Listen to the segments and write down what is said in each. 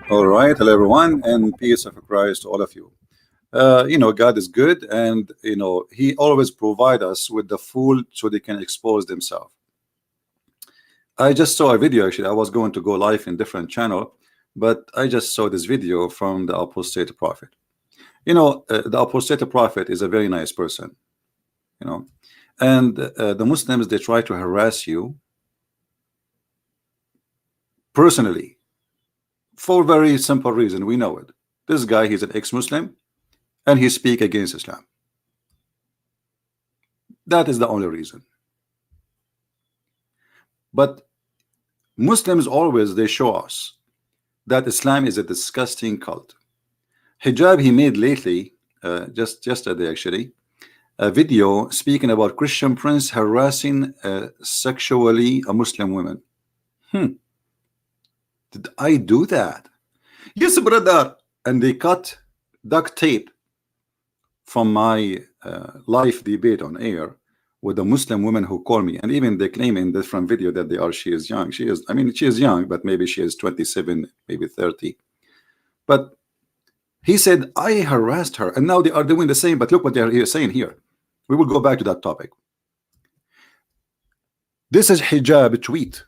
All right, hello everyone, and peace of Christ to all of you. God is good, and He always provide us with the fool so they can expose themselves. I just saw a video. Actually, I was going to go live in different channel, but I just saw this video from the apostate prophet. The apostate prophet is a very nice person, and the Muslims, they try to harass you personally for very simple reason. We know it. This guy, he's an ex-Muslim, and he speak against Islam. That is the only reason. But Muslims always, they show us that Islam is a disgusting cult. Hijab, he made lately, just yesterday actually, a video speaking about Christian prince harassing sexually a Muslim woman. Did I do that? Yes, brother. And they cut duct tape from my live debate on air with a Muslim woman who called me, and even they claim in different video that she is young. She is young, but maybe she is 27, maybe 30. But he said I harassed her, and now they are doing the same. But look what they are saying here. We will go back to that topic. This is hijab tweet.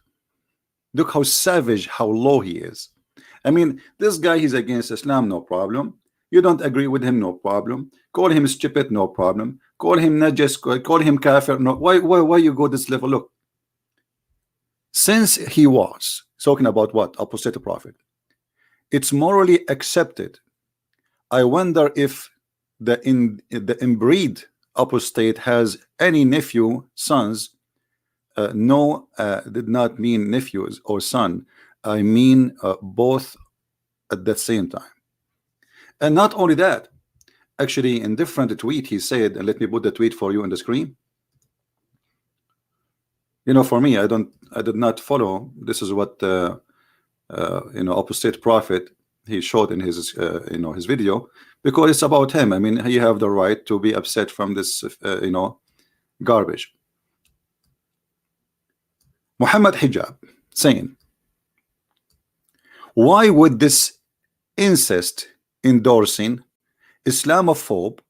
Look how savage, how low he is. This guy, he's against Islam, no problem. You don't agree with him, no problem. Call him stupid, no problem. Call him najis, call him kafir. No, why you go this level? Look, since he was talking about what? Apostate prophet. It's morally accepted. I wonder if the inbreed apostate has any nephew, sons. No, did not mean nephews or son. I mean both at the same time. And not only that, actually in different tweet he said, and let me put the tweet for you on the screen. For me, I did not follow. This is what apostate prophet he showed in his his video, because it's about him. He have the right to be upset from this garbage. Mohammed Hijab saying, why would this incest endorsing Islamophobe,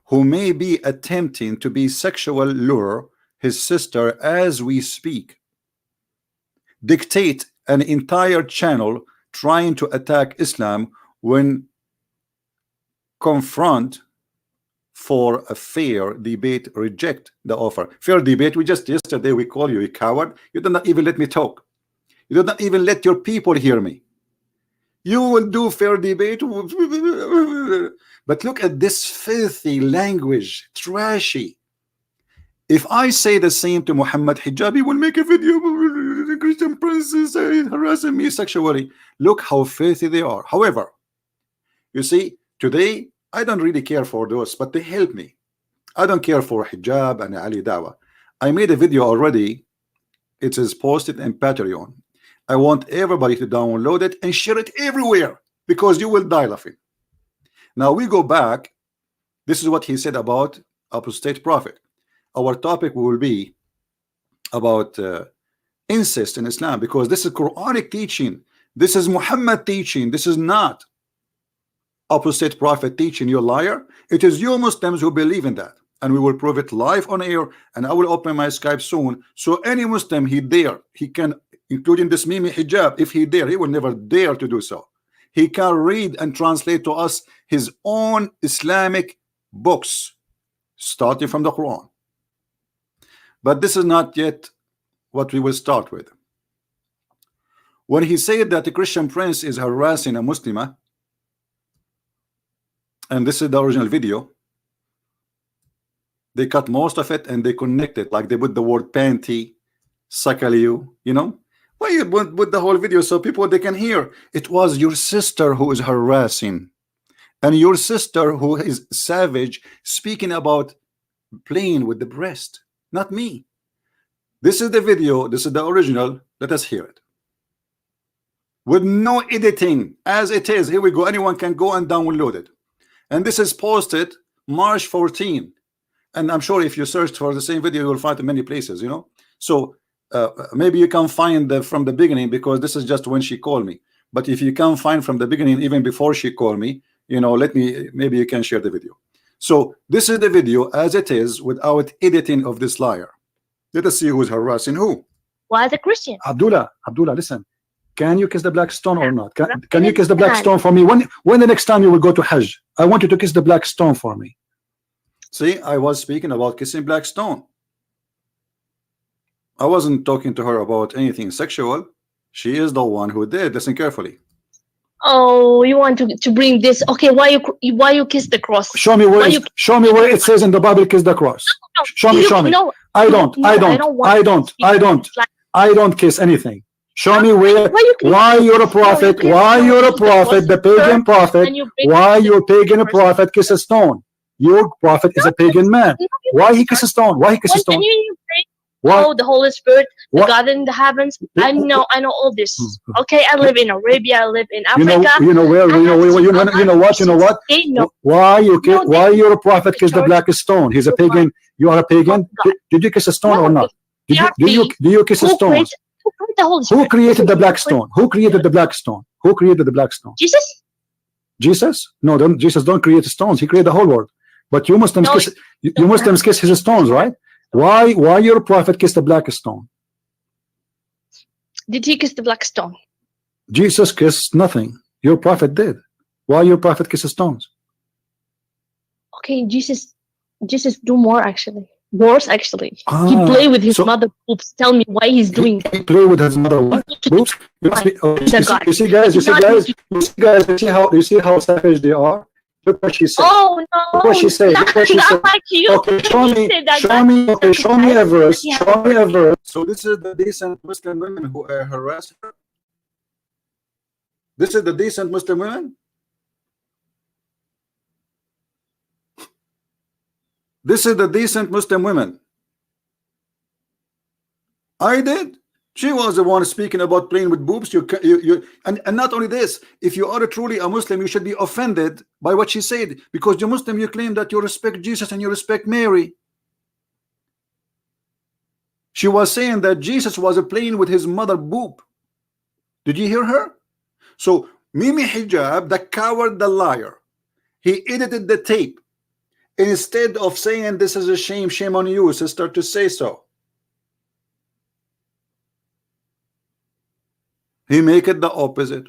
who may be attempting to be sexual lure his sister as we speak, dictate an entire channel trying to attack Islam when confront for a fair debate, reject the offer? Fair debate, yesterday we call you a coward. You did not even let me talk. You did not even let your people hear me. You will do fair debate, but look at this filthy language, trashy. If I say the same to Mohammed Hijab, he will make a video. The Christian princess harassing me sexually. Look how filthy they are. However, you see, today I don't really care for those, but they help me. I don't care for hijab and Ali Dawah. I made a video already. It is posted in Patreon. I want everybody to download it and share it everywhere, because you will die laughing. Now we go back. This is what he said about apostate prophet. Our topic will be about incest in Islam, because this is Quranic teaching. This is Muhammad teaching. This is not apostate prophet teaching. You liar. It is you Muslims who believe in that, and we will prove it live on air. And I will open my Skype soon, so any Muslim he can, including this Mimi Hijab, if he dare, he will never dare to do so. He can read and translate to us his own Islamic books, starting from the Quran. But this is not yet what we will start with. When he said that the Christian prince is harassing a Muslimah, and this is the original video, they cut most of it and they connect it, like they put the word panty, sakaliu, why you put the whole video so people they can hear? It was your sister who is harassing, and your sister who is savage, speaking about playing with the breast, not me. This is the video. This is the original. Let us hear it with no editing, as it is. Here we go. Anyone can go and download it. And this is posted March 14. And I'm sure if you search for the same video, you will find it in many places, So maybe you can find from the beginning, because this is just when she called me. But if you can find from the beginning, even before she called me, you know, let me, maybe you can share the video. So this is the video as it is without editing of this liar. Let us see who's harassing who. Why the Christian? Abdullah, listen. Can you kiss the black stone or not? Can you kiss the black stone for me? When the next time you will go to Hajj? I want you to kiss the black stone for me. See, I was speaking about kissing black stone. I wasn't talking to her about anything sexual. She is the one who did. Listen carefully. Oh, you want to bring this? Okay, why you kiss the cross? Show me where it says in the Bible kiss the cross. Show me. No, I don't kiss anything. Show me where. Why you're a prophet? Why you're a prophet? The pagan prophet. Why your pagan prophet kiss a stone? Your prophet is a pagan man. Why he kiss a stone? Why he kiss a stone? Oh, the Holy Spirit, the God in the heavens. I know all this. Okay, I live in Arabia. I live in Africa. You know what? Why your prophet kiss the black stone? He's a pagan. You are a pagan. Did you kiss a stone or not? Do you kiss a stone? Who created the black stone? Who created the black stone? Who created the black stone? Jesus. Jesus? No, Jesus don't create stones. He created the whole world. But you Muslims kiss. You Muslims kiss his stones, right? Why your prophet kissed the black stone? Did he kiss the black stone? Jesus kissed nothing. Your prophet did. Why your prophet kisses stones? Okay, Jesus do more actually. Worse actually. He play with his mother boobs. Tell me why he's doing that. He play with his mother what? Boobs? You see guys, you see how savage they are? Look what she said. Oh no! Look what she said. Look what she said. Like you. Okay, show me a verse. Show me a verse. So this is the decent Muslim women who harass her. This is the decent Muslim women. This is the decent Muslim women. I did. She was the one speaking about playing with boobs. And not only this, if you are truly a Muslim, you should be offended by what she said, because you're Muslim, you claim that you respect Jesus and you respect Mary. She was saying that Jesus was playing with his mother boob. Did you hear her? So Mimi Hijab, the coward, the liar, he edited the tape. Instead of saying this is a shame on you, sister, to say so, he make it the opposite.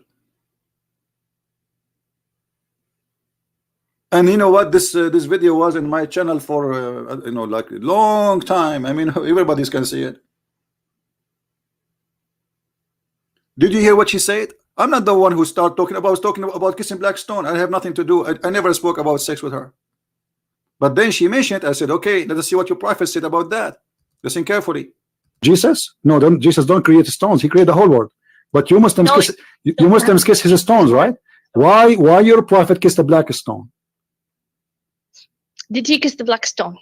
And you know what, this video was in my channel for like a long time. I mean, everybody's can see it. Did you hear what she said? I'm not the one who started talking about. I was talking about kissing black stone. I have nothing to do. I never spoke about sex with her. But then she mentioned it. I said, okay, let us see what your prophet said about that. Listen carefully. Jesus? No, Jesus don't create stones. He created the whole world. But you Muslims kiss his stones, right? Why your prophet kissed the black stone? Did he kiss the black stone?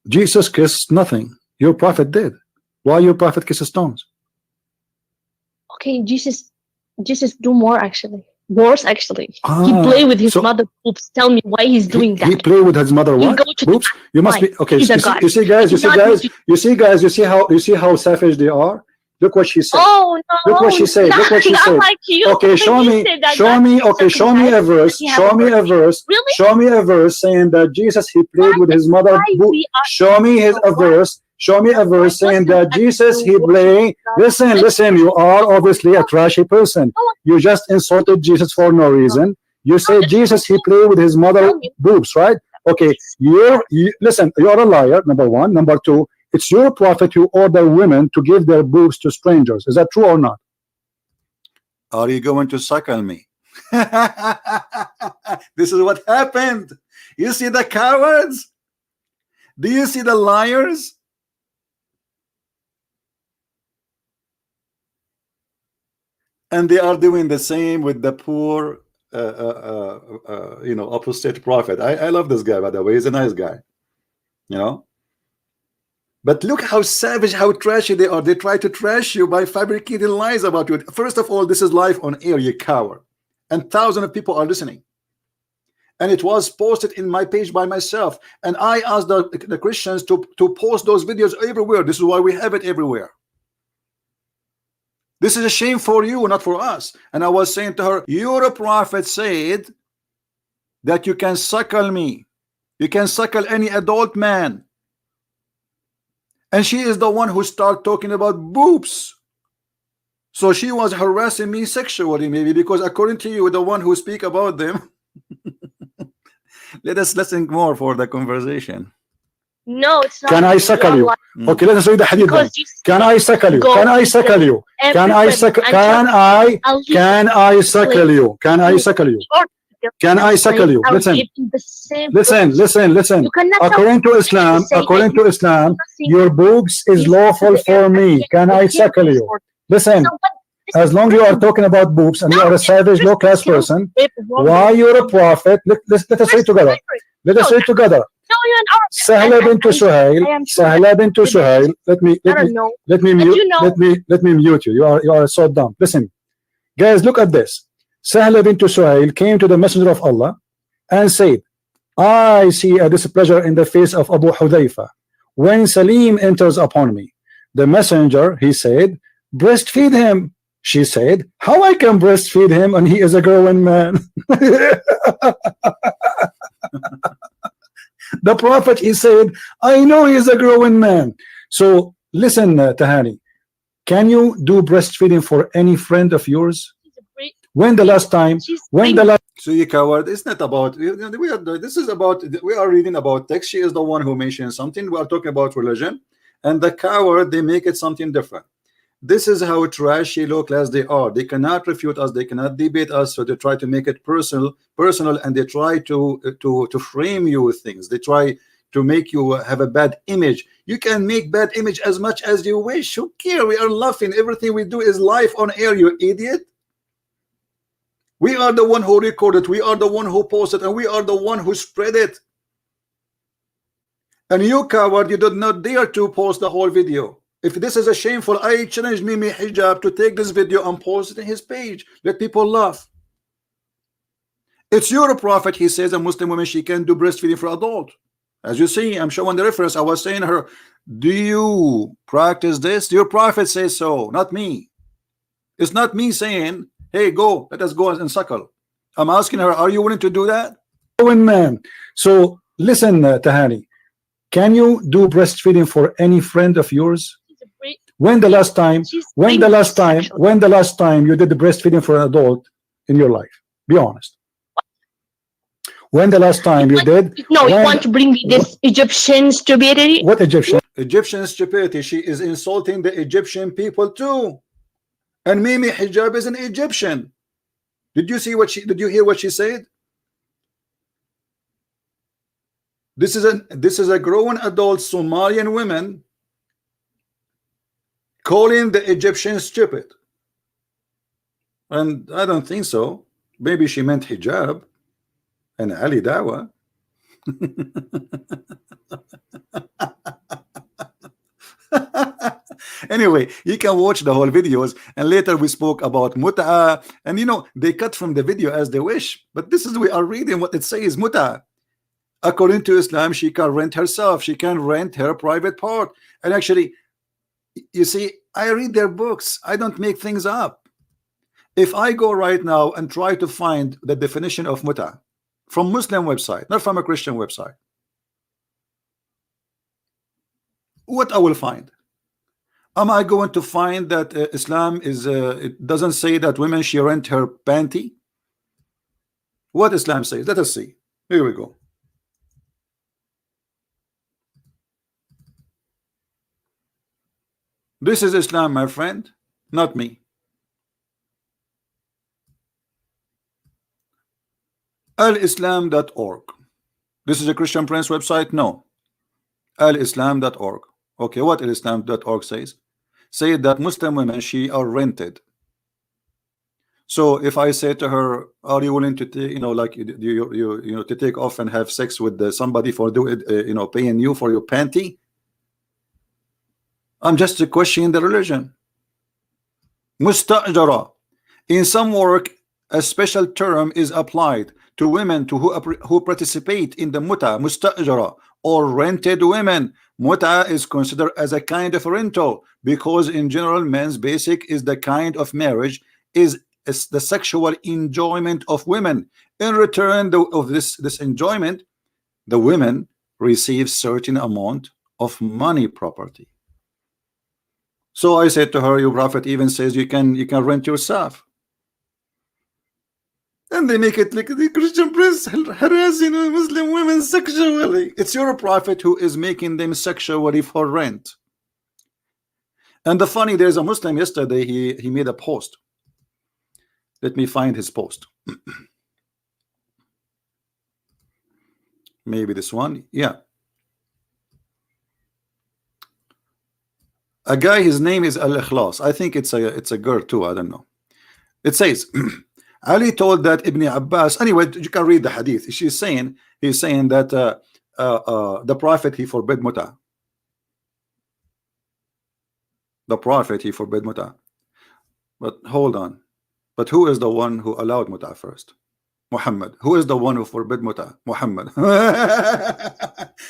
Jesus kissed nothing. Your prophet did. Why your prophet kisses stones? Okay, Jesus do more actually. Worse actually. He play with his mother boobs. Tell me why he's doing that. He play with his mother what? Boobs? You must be okay. You see guys, you see how savage they are. Look what she said. Oh no! Look what she said. Look what she said. Like you. Okay, show me a verse. Show me a verse. Really? Show me a verse saying that Jesus he played with his mother. Show me a verse. Show me a verse saying that Jesus he played. Listen. You are obviously a trashy person. You just insulted Jesus for no reason. You say Jesus he played with his mother boobs, right? Okay. Listen. You're a liar. Number one. Number two. It's your prophet who ordered women to give their boobs to strangers. Is that true or not? Are you going to suckle me? This is what happened. You see the cowards? Do you see the liars? And they are doing the same with the poor, apostate prophet. I love this guy, by the way. He's a nice guy, you know. But look how savage, how trashy they are. They try to trash you by fabricating lies about you. First of all, this is live on air, you coward. And thousands of people are listening. And it was posted in my page by myself. And I asked the Christians to post those videos everywhere. This is why we have it everywhere. This is a shame for you, not for us. And I was saying to her, your prophet said that you can suckle me, you can suckle any adult man. And she is the one who started talking about boobs. So she was harassing me sexually, maybe, because according to you, the one who speak about them. Let us listen more for the conversation. No, it's not. Can I suckle you? Okay, let us read the hadith then. Can I suckle you? Can I suckle you? Can I suckle? Can I suckle you? Can I suckle you? Can I suckle you? Listen. According to Islam, your boobs is lawful for me. Can I suckle you? Listen. As long as you are talking about boobs and you are a savage, low-class person, why you're a prophet? Let us say together. Let us say together. Sahla bint Suhail. Let me mute you. You are so dumb. Listen, guys, look at this. Sahla bint Suhail came to the Messenger of Allah and said, I see a displeasure in the face of Abu Hudhayfa when Salim enters upon me. The messenger, he said, breastfeed him. She said, how I can breastfeed him and he is a growing man? The prophet, he said, I know he is a growing man. So listen, Tahani, can you do breastfeeding for any friend of yours? When the last time? So you coward, it's not about, this is about, we are reading about text. She is the one who mentioned something. We are talking about religion, and the coward, they make it something different. This is how trashy, low class they are. They cannot refute us, they cannot debate us, so they try to make it personal, and they try to frame you with things. They try to make you have a bad image. You can make bad image as much as you wish. Who care? We are laughing. Everything we do is live on air, you idiot. We are the one who recorded, we are the one who posted, and we are the one who spread it. And you coward, you did not dare to post the whole video. If this is a shameful, I challenge Mohammed Hijab to take this video and post it in his page. Let people laugh. It's your prophet, he says a Muslim woman, she can do breastfeeding for adult. As you see, I'm showing the reference. I was saying to her, do you practice this? Your prophet says so, not me. It's not me saying, hey, go, let us go and suckle. I'm asking her, are you willing to do that? Man. So listen, Tahani, can you do breastfeeding for any friend of yours? When the last time you did the breastfeeding for an adult in your life? Be honest. When the last time you did? No, you want to bring me this Egyptian stupidity? What Egyptian? Egyptian stupidity. She is insulting the Egyptian people too. And Mohammed Hijab is an Egyptian. Did you hear what she said? This is a grown adult Somalian woman calling the Egyptian stupid. And I don't think so. Maybe she meant hijab and Ali Dawah. Anyway, you can watch the whole videos, and later we spoke about mut'a, and they cut from the video as they wish, but this is, we are reading what it says. Mut'a, according to Islam, she can rent herself, she can rent her private part. And actually, you see, I read their books, I don't make things up. If I go right now and try to find the definition of mut'a from Muslim website, not from a Christian website, what I will find? Am I going to find that Islam is it doesn't say that women she rent her panty? What Islam says? Let us see. Here we go. This is Islam, my friend, not me. alislam.org. This is a Christian Prince website? No. alislam.org. Okay, what alislam.org says? Say that Muslim women, she are rented. So if I say to her, are you willing to take, to take off and have sex with somebody for paying you for your panty? I'm just questioning the religion. Mustajara. In some work, a special term is applied to women who participate in the muta, mustajara, or rented women. Muta is considered as a kind of rental because in general men's basic is the kind of marriage is the sexual enjoyment of women. In return of this enjoyment, the women receive certain amount of money property. So I said to her, your prophet even says you can rent yourself. And they make it like the Christian prince harassing Muslim women sexually. It's your prophet who is making them sexually for rent. And the funny, there's a Muslim yesterday, he made a post. Let me find his post. Maybe this one. Yeah. A guy, his name is Al-Ikhlas. I think it's a girl too, I don't know. It says Ali told that Ibn Abbas, anyway, you can read the hadith. He's saying that the prophet, he forbid muta. The prophet, he forbid muta. But hold on. But who is the one who allowed muta first? Muhammad. Who is the one who forbid muta? Muhammad.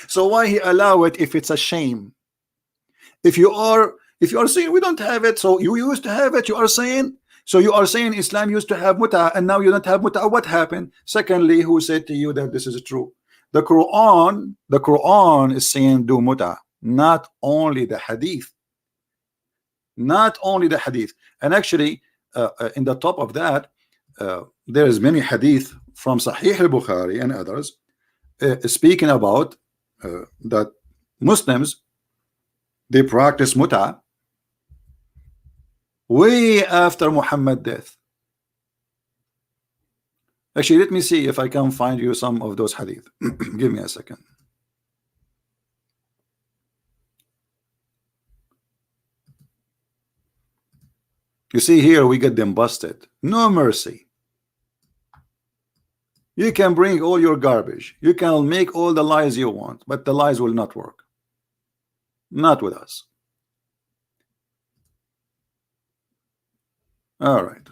So why he allow it if it's a shame? If you are saying we don't have it, so you used to have it, you are saying Islam used to have muta and now you don't have muta. What happened? Secondly, who said to you that this is true? The Quran is saying do muta, not only the hadith. Not only the hadith. And actually in the top of that there is many hadith from Sahih al-Bukhari and others speaking about that Muslims, they practice muta way after Muhammad's death. Actually, let me see if I can find you some of those hadith. Give me a second. You see here, we get them busted. No mercy. You can bring all your garbage. You can make all the lies you want, but the lies will not work. Not with us. All right.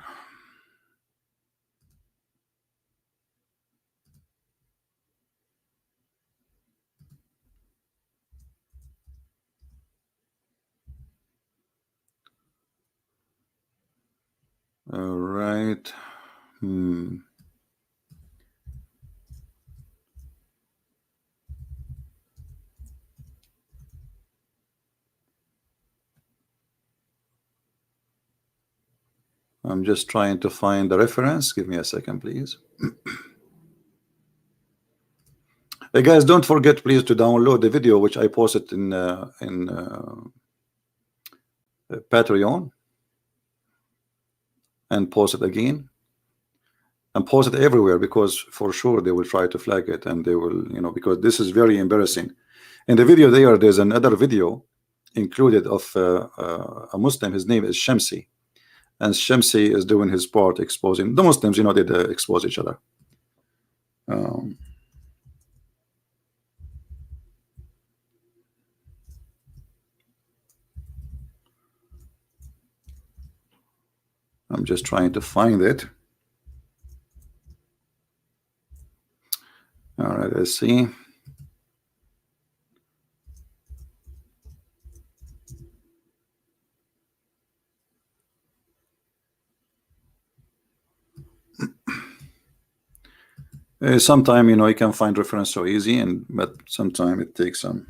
All right. I'm just trying to find the reference. Give me a second, please. Hey guys, don't forget please to download the video which I posted in Patreon, and post it again, and post it everywhere, because for sure they will try to flag it, and they will, because this is very embarrassing. In the video there's another video included of a Muslim. His name is Shamsi, and Shamsi is doing his part exposing the Muslims. They expose each other. I'm just trying to find it. All right, let's see. Sometime you can find reference so easy, but sometime it takes some.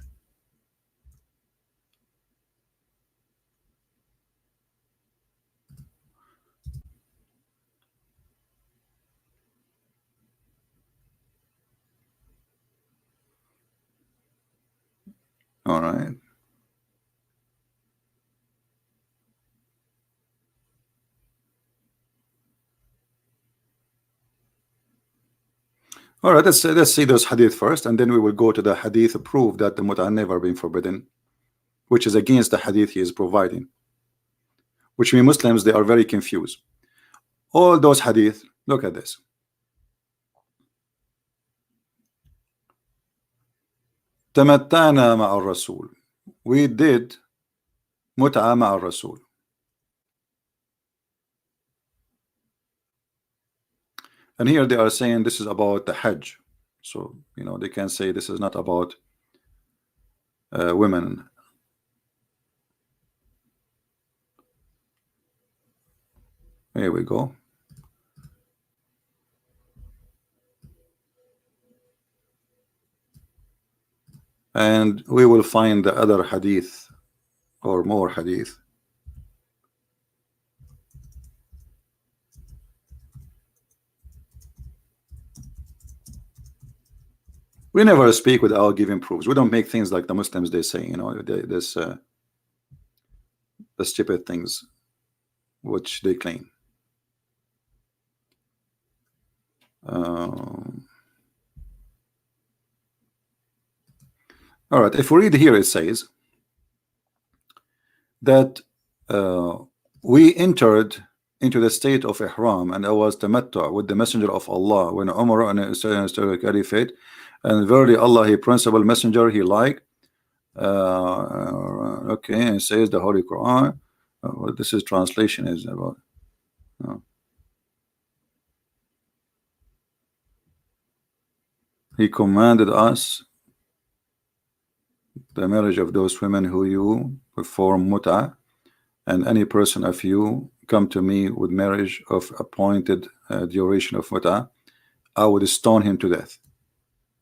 All right. All right, let's see those hadith first, and then we will go to the hadith proof that the muta never been forbidden, which is against the hadith he is providing, which means Muslims, they are very confused. All those hadith, look at this. تمتعنا مع الرسول. We did متعة مع الرسول. And here they are saying this is about the Hajj. So, they can say this is not about women. Here we go. And we will find the other hadith or more hadith. We never speak without giving proofs. We don't make things like the Muslims they say, you know, this the stupid things which they claim. All right, if we read here, it says that we entered into the state of ihram, and I was tamattu with the messenger of Allah when Umar and the Caliphate, and verily Allah, He principal messenger, He like. Okay, and it says the Holy Quran. What this is translation is about. He commanded us the marriage of those women who you perform muta, and any person of you come to me with marriage of appointed duration of muta, I would stone him to death.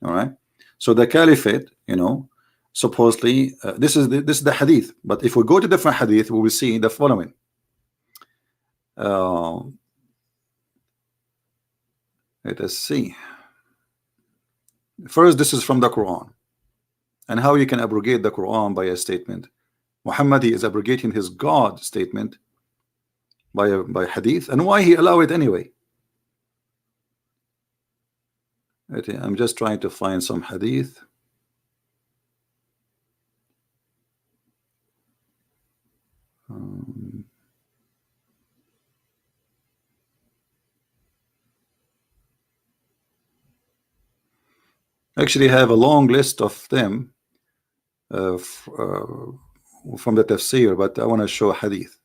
All right. So the caliphate, you know, supposedly this is the hadith. But if we go to different hadith, we will see the following. Let us see. First, this is from the Quran, and how you can abrogate the Quran by a statement. Muhammad is abrogating his God statement by hadith, and why he allow it anyway. I'm just trying to find some hadith. Actually have a long list of them from the tafsir, but I want to show hadith.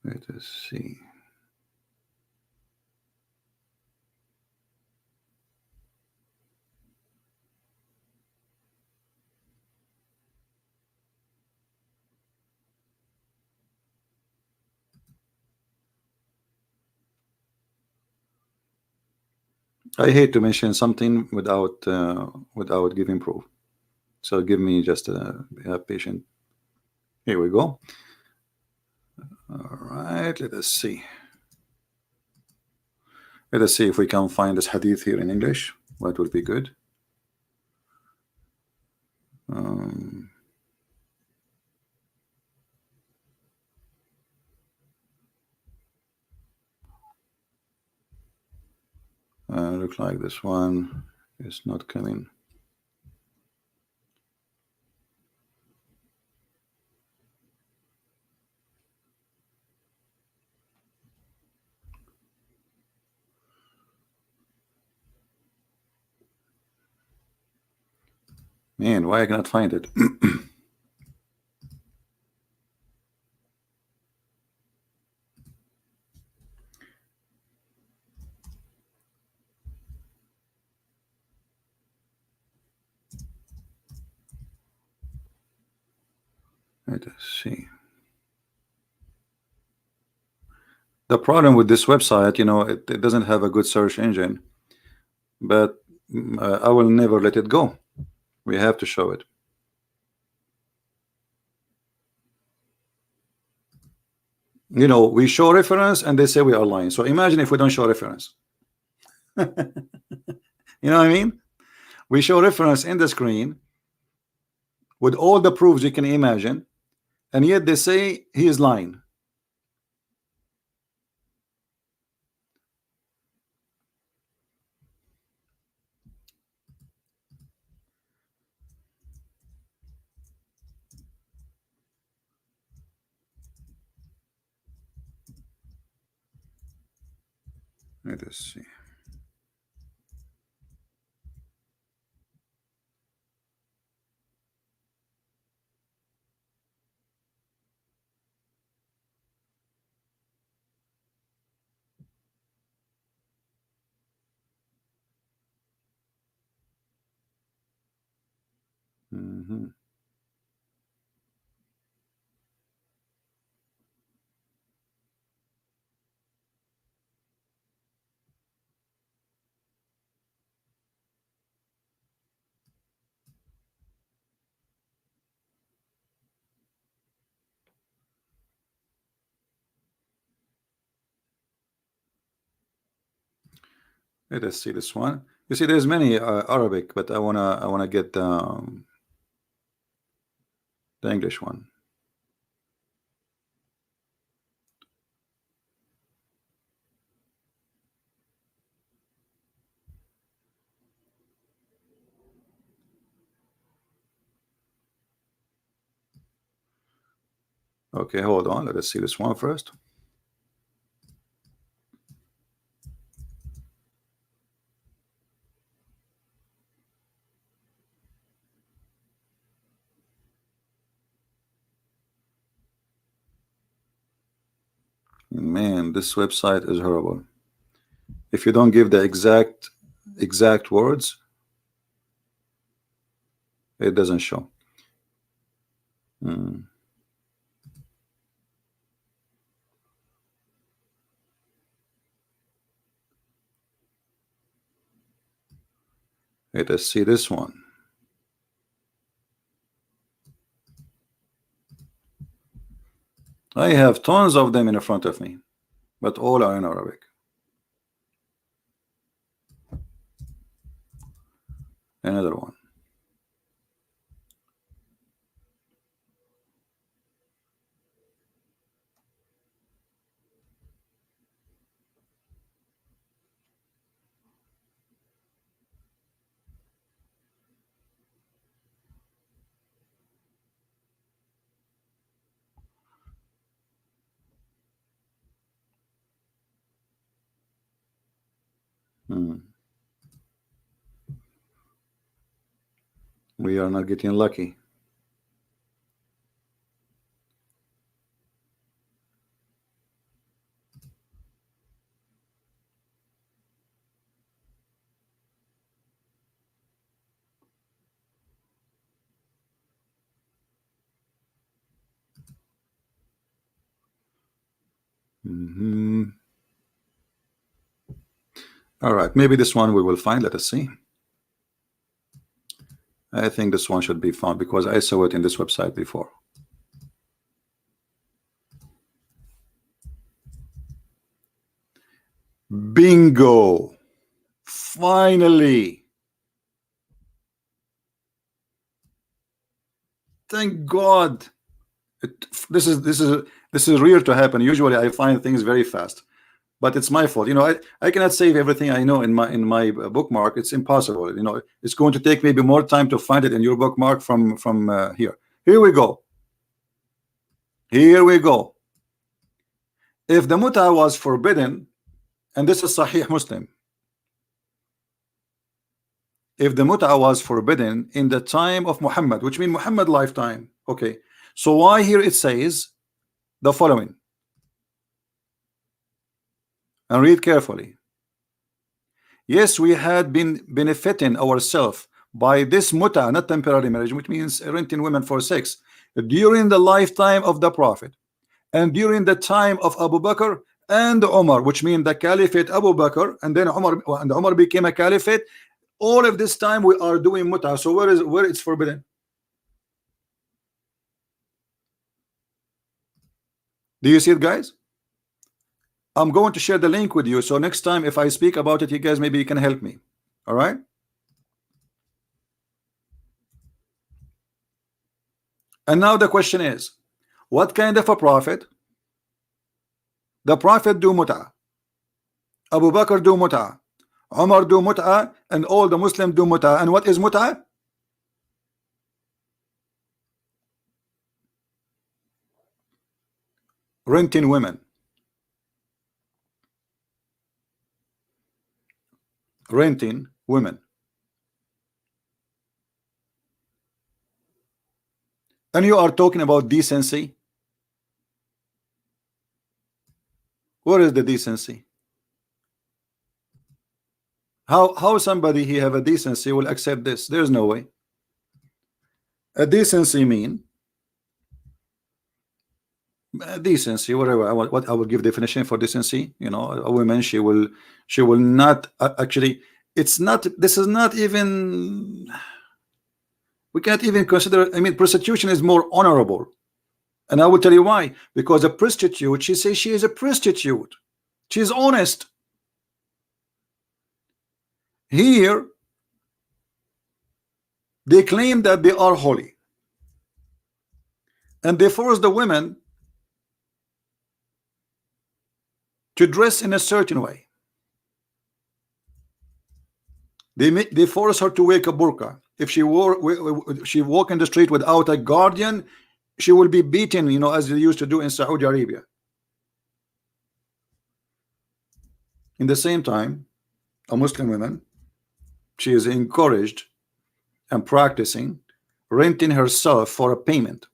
Let us see. I hate to mention something without giving proof. So give me just a patient. Here we go. All right, let us see. Let us see if we can find this hadith here in English. What would be good? Look like this one is not coming. Man, why I cannot find it? Let us see. The problem with this website, you know, it doesn't have a good search engine, but I will never let it go. We have to show it. You know, we show reference and they say we are lying. So imagine if we don't show reference. You know what I mean? We show reference in the screen with all the proofs you can imagine, and yet they say he is lying. Let us see. Mm-hmm. Let us see this one. You see, there's many Arabic, but I wanna get the English one. Okay, hold on. Let us see this one first. Man, this website is horrible. If you don't give the exact words, it doesn't show. Let us see this one. I have tons of them in front of me, but all are in Arabic. Another one. We are not getting lucky. All right, maybe this one we will find. Let us see. I think this one should be found because I saw it in this website before. Bingo! Finally! Thank God! This is rare to happen. Usually I find things very fast, but it's my fault. You know, I cannot save everything I know in my bookmark. It's impossible. You know, it's going to take maybe more time to find it in your bookmark from here. Here we go. Here we go. If the muta was forbidden, and this is Sahih Muslim, if the muta was forbidden in the time of Muhammad, which means Muhammad lifetime, okay, so why here it says the following, and read carefully. Yes, we had been benefiting ourselves by this muta, not temporary marriage, which means renting women for sex, during the lifetime of the Prophet and during the time of Abu Bakr and Umar, which means the caliphate Abu Bakr, and then Umar became a caliphate. All of this time we are doing muta. So where it's forbidden? Do you see it, guys? I'm going to share the link with you, so next time if I speak about it, you guys maybe you can help me. All right? And now the question is, what kind of a prophet? The prophet do muta, Abu Bakr do muta, Umar do muta, and all the Muslims do muta. And what is muta? Renting women. Renting women. And you are talking about decency. Where is the decency? How somebody he have a decency will accept this? There's no way. A decency mean decency, whatever. What I will give definition for decency. You know, a woman, she will not actually. It's not. This is not even. We can't even consider. I mean, prostitution is more honorable, and I will tell you why. Because a prostitute, she says she is a prostitute. She is honest. Here, they claim that they are holy, and they force the women to dress in a certain way. They force her to wear a burqa. If she walk in the street without a guardian, she will be beaten, you know, as they used to do in Saudi Arabia. In the same time, a Muslim woman, she is encouraged and practicing renting herself for a payment.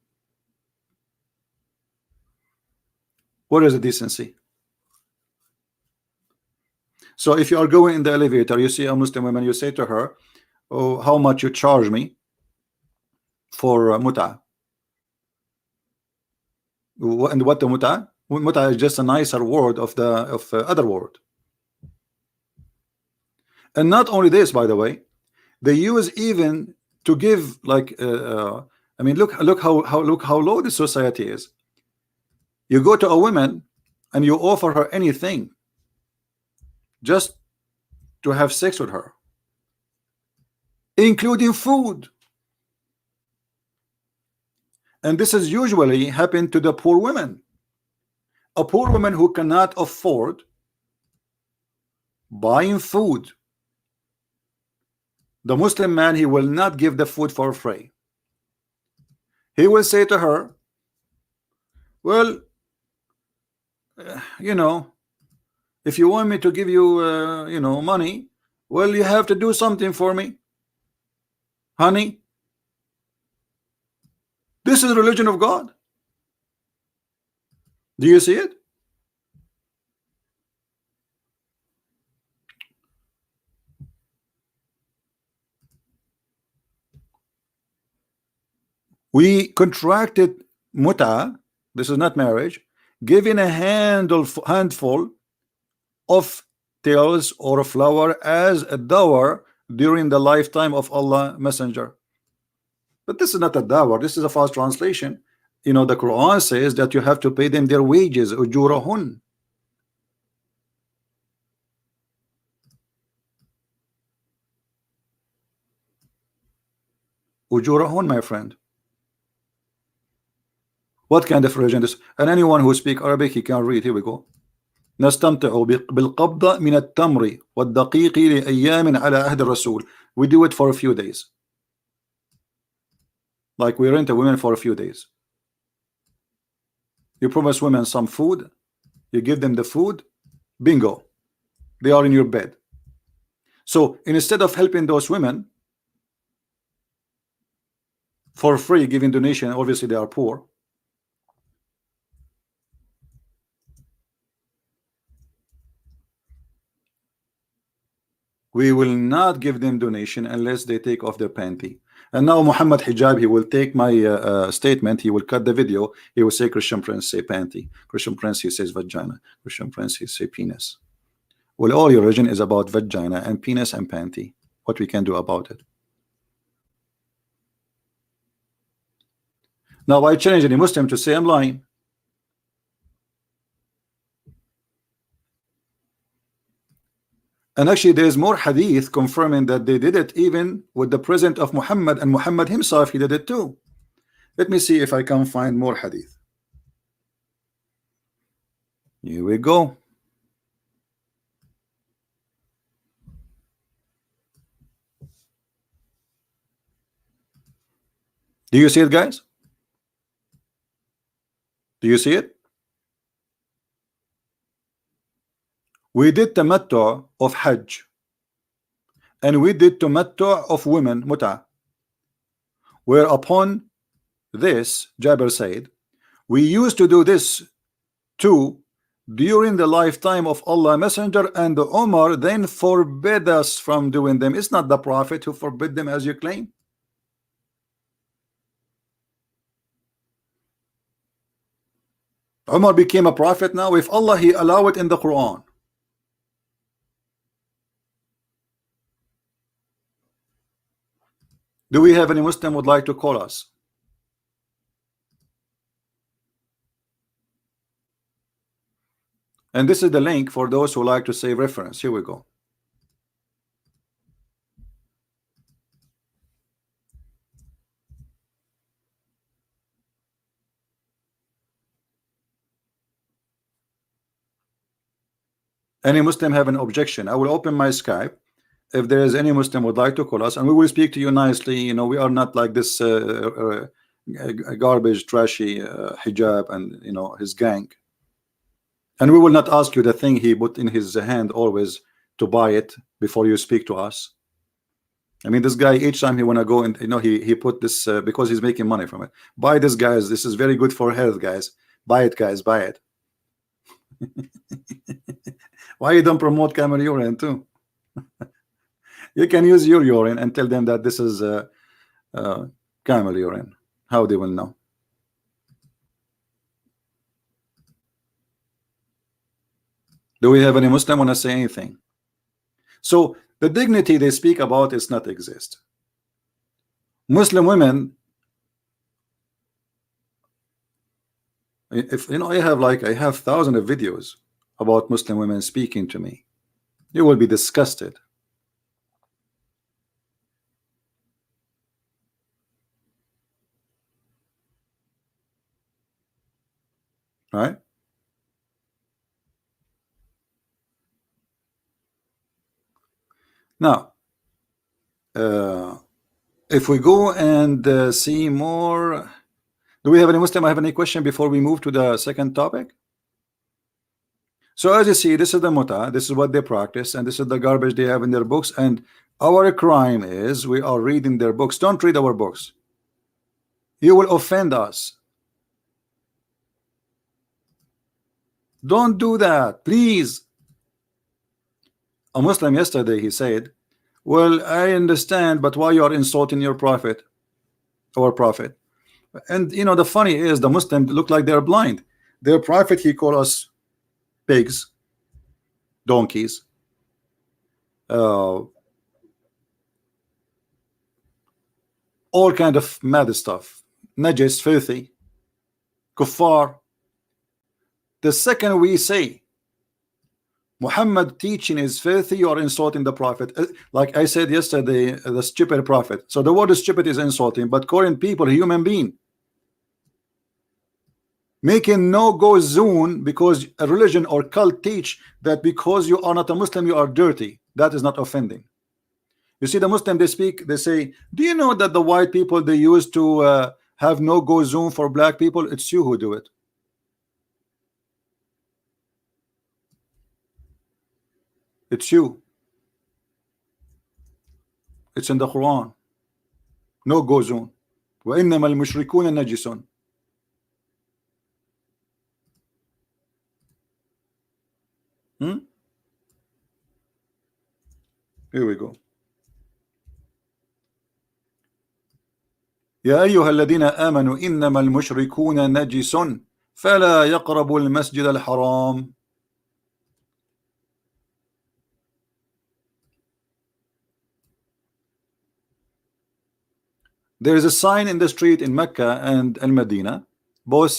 What is the decency? So if you are going in the elevator, you see a Muslim woman, you say to her, oh, how much you charge me for muta? And what the muta? Muta is just a nicer word of the other word. And not only this, by the way, they use even to give like I mean, look how low the society is. You go to a woman and you offer her anything just to have sex with her, including food. And this is usually happen to the poor women. A poor woman who cannot afford buying food, the Muslim man, he will not give the food for free. He will say to her, well, you know, if you want me to give you you know, money, well, you have to do something for me, honey. This is the religion of God. Do you see it? We contracted muta, this is not marriage, giving a handful of tails or a flower as a dawah during the lifetime of Allah Messenger. But this is not a dawah, this is a false translation. You know, the Quran says that you have to pay them their wages, ujurahun. Ujurahun, my friend. What kind of religion is? And anyone who speaks Arabic, he can read. Here we go. نستمتع بالقبضة من التمر والدقيق لأيام على عهد الرسول. We do it for a few days. Like we rent a woman for a few days. You promise women some food, you give them the food, bingo, they are in your bed. So instead of helping those women for free, giving donation, obviously they are poor, we will not give them donation unless they take off their panty. And now Mohammed Hijab, he will take my statement, he will cut the video, he will say Christian Prince say panty, Christian Prince he says vagina, Christian Prince he say penis. Well, all your religion is about vagina and penis and panty. What we can do about it? Now I challenge any Muslim to say I'm lying. And actually there is more hadith confirming that they did it even with the presence of Muhammad, and Muhammad himself, he did it too. Let me see if I can find more hadith. Here we go. Do you see it, guys? Do you see it? We did tamattu of Hajj, and we did tamattu of women, muta. Whereupon this, Jabir said, we used to do this too during the lifetime of Allah Messenger, and the Umar then forbid us from doing them. It's not the Prophet who forbid them as you claim. Umar became a prophet now? If Allah, he allow it in the Quran. Do we have any Muslim would like to call us? And this is the link for those who like to save reference. Here we go. Any Muslim have an objection? I will open my Skype. If there is any Muslim would like to call us, and we will speak to you nicely. You know, we are not like this garbage, trashy hijab and his gang. And we will not ask you the thing he put in his hand always to buy it before you speak to us. I mean, this guy, each time he wanna go and he put this because he's making money from it. Buy this, guys. This is very good for health, guys. Buy it, guys. Buy it. Why you don't promote camel urine too? You can use your urine and tell them that this is camel urine. How they will know? Do we have any Muslim want to say anything? So the dignity they speak about is not exist. Muslim women, if I have thousands of videos about Muslim women speaking to me. You will be disgusted. Right? Now, if we go and see more, do we have any Muslim have any question before we move to the second topic? So as you see, this is the muta, this is what they practice, and this is the garbage they have in their books. And our crime is we are reading their books. Don't read our books. You will offend us. Don't do that, please. A Muslim yesterday, he said, well, I understand, but why you are insulting your prophet, our prophet? And the funny is the Muslims look like they're blind. Their prophet, he called us pigs, donkeys, all kind of mad stuff, najis, filthy, kuffar. The second we say Muhammad teaching is filthy, you are insulting the prophet. Like I said yesterday, the stupid prophet. So the word stupid is insulting, but calling people a human being, making no-go zone because a religion or cult teach that because you are not a Muslim, you are dirty. That is not offending. You see, the Muslim, they speak, they say, do you know that the white people, they used to have no-go zone for black people? It's you who do it. It's you. It's in the Quran. No-go zone. وَإِنَّمَا الْمُشْرِكُونَ نَجِسٌ. Here we go. يا أيها الذين آمنوا إنما المشركون نجس فلا يقربوا المسجد الحرام. There is a sign in the street in Mecca and Al-Medina. Both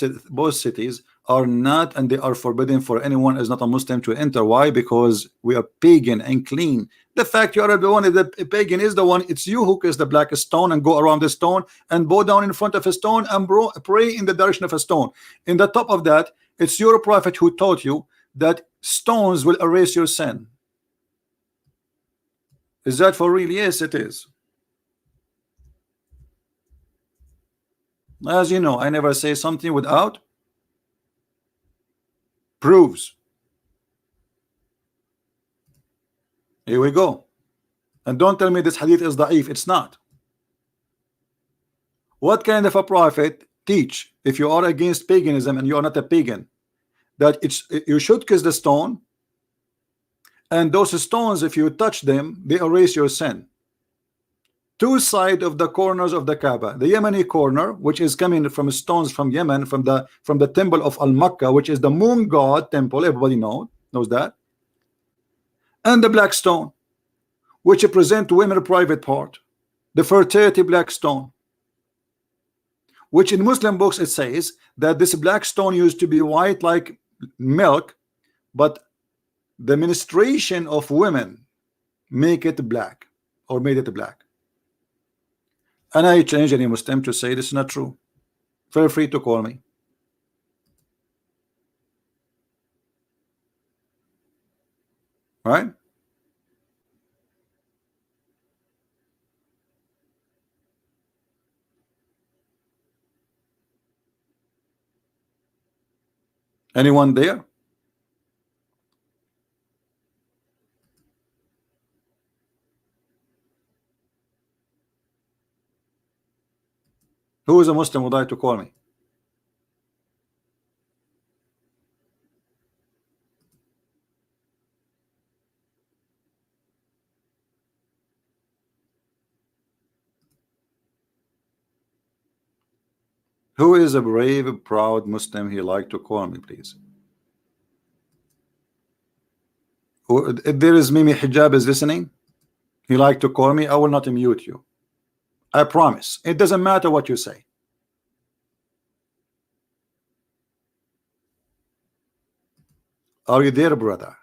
cities are not, and they are forbidden for anyone is not a Muslim to enter. Why? Because we are pagan and clean. The fact you are the one, the pagan is the one, it's you who kiss the black stone and go around the stone and bow down in front of a stone and pray in the direction of a stone. In the top of that, it's your prophet who taught you that stones will erase your sin. Is that for real? Yes, it is. As you know, I never say something without proofs. Here we go. And don't tell me this hadith is da'if. It's not. What kind of a prophet teach, if you are against paganism and you are not a pagan, that you should kiss the stone, and those stones, if you touch them, they erase your sin? two sides of the corners of the Kaaba, the Yemeni corner, which is coming from stones from Yemen, from the temple of Al-Makkah, which is the moon god temple, everybody knows that, and the black stone, which represent women private part, the fertility black stone, which in Muslim books it says that this black stone used to be white like milk, but the menstruation of women make it black, or made it black. And I challenge any Muslim to say this is not true. Feel free to call me. Right? Anyone there? Who is a Muslim would like to call me? Who is a brave, proud Muslim he like to call me, please? If there is Mimi Hijab is listening, he like to call me, I will not mute you. I promise. It doesn't matter what you say. Are you there, brother?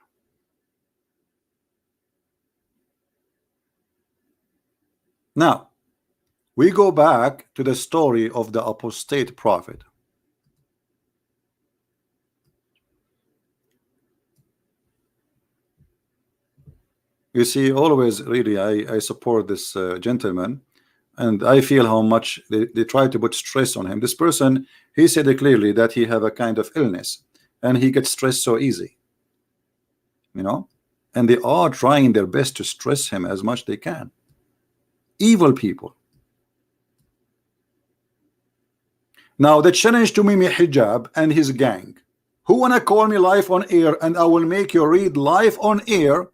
Now, we go back to the story of the apostate prophet. You see, always really I support this gentleman, and I feel how much they try to put stress on him. This person, he said clearly that he have a kind of illness and he gets stressed so easy, you know, and they are trying their best to stress him as much they can. Evil people. Now the challenge to Mimi Hijab and his gang, who wanna call me live on air, and I will make you read live on air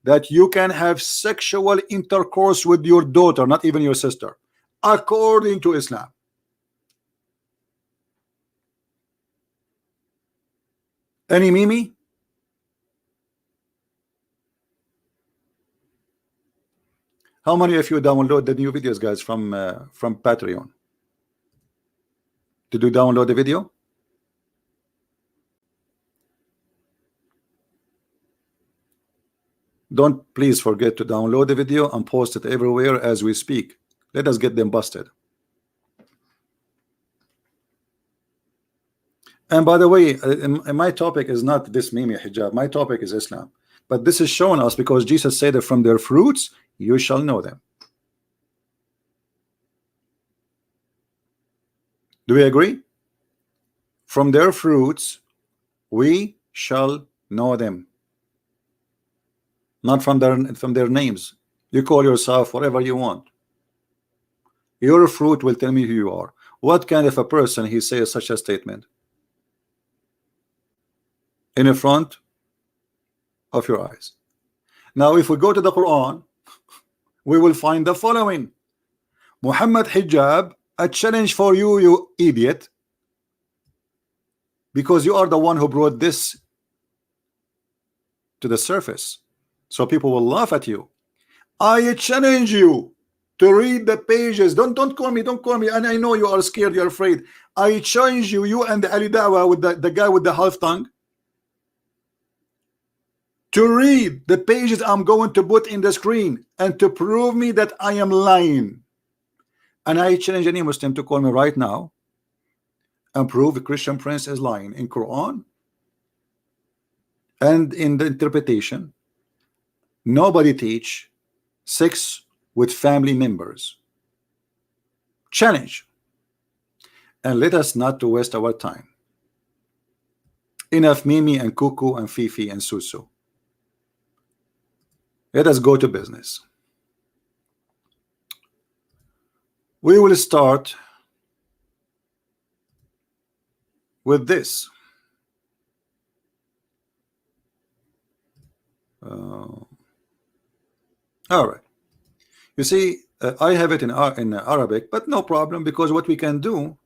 that you can have sexual intercourse with your daughter, not even your sister, according to Islam. Any Mimi? How many of you download the new videos, guys, from Patreon? Did you download the video? Don't please forget to download the video and post it everywhere as we speak. Let us get them busted. And by the way, my topic is not this Mimi Hijab. My topic is Islam. But this is showing us because Jesus said that from their fruits you shall know them. Do we agree? From their fruits we shall know them. Not from their names. You call yourself whatever you want. Your fruit will tell me who you are. What kind of a person he says such a statement in the front of your eyes? Now if we go to the Quran, we will find the following. Mohammed Hijab, a challenge for you, you idiot, because you are the one who brought this to the surface, so people will laugh at you. I challenge you to read the pages. Don't call me, don't call me. And I know you are scared, you're afraid. I challenge you, you and the Ali Dawah with the guy with the half tongue, to read the pages I'm going to put in the screen and to prove me that I am lying. And I challenge any Muslim to call me right now and prove the Christian Prince is lying in Quran and in the interpretation. Nobody teach sex with family members. Challenge. And let us not to waste our time. Enough Mimi and Cuckoo and Fifi and Susu. Let us go to business. We will start with this. All right. You see, I have it in Arabic, but no problem, because what we can do,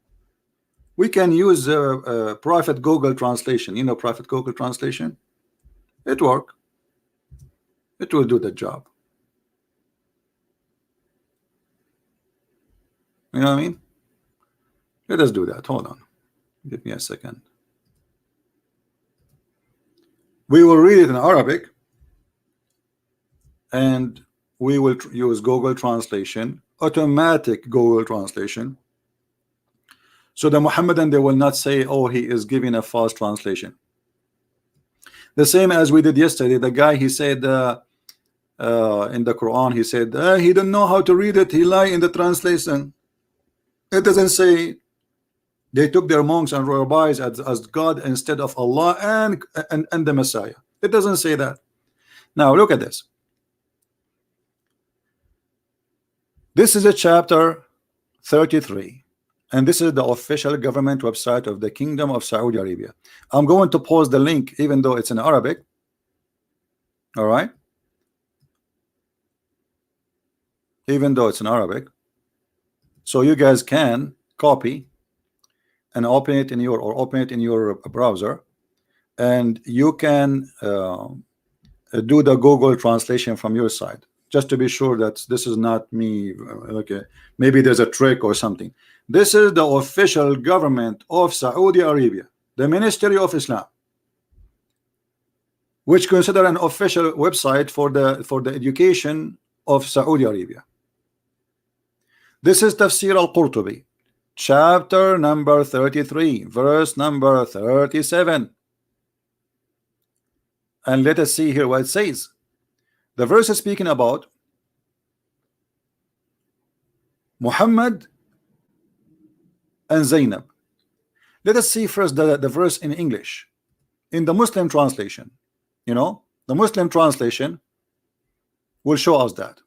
we can use private Google translation. You know, private Google translation, it work. It will do the job. You know what I mean? Let us do that. Hold on, give me a second. We will read it in Arabic, and we will use Google translation, automatic Google translation. So the Muhammadan, they will not say, oh, he is giving a false translation. The same as we did yesterday. The guy, he said in the Quran, he said he don't know how to read it, he lie in the translation. It doesn't say they took their monks and rabbis as God instead of Allah and the Messiah. It doesn't say that. Now look at this. This is a chapter 33, and this is the official government website of the Kingdom of Saudi Arabia. I'm going to post the link even though it's in Arabic. All right, even though it's in Arabic, so you guys can copy and open it in your browser, and you can do the Google translation from your side, just to be sure that this is not me. Okay, maybe there's a trick or something. This is the official government of Saudi Arabia, the Ministry of Islam, which consider an official website for the education of Saudi Arabia. This is Tafsir al-Qurtubi, chapter number 33, verse number 37. And let us see here what it says. The verse is speaking about Muhammad and Zainab. Let us see first the verse in English, in the Muslim translation. You know, the Muslim translation will show us that.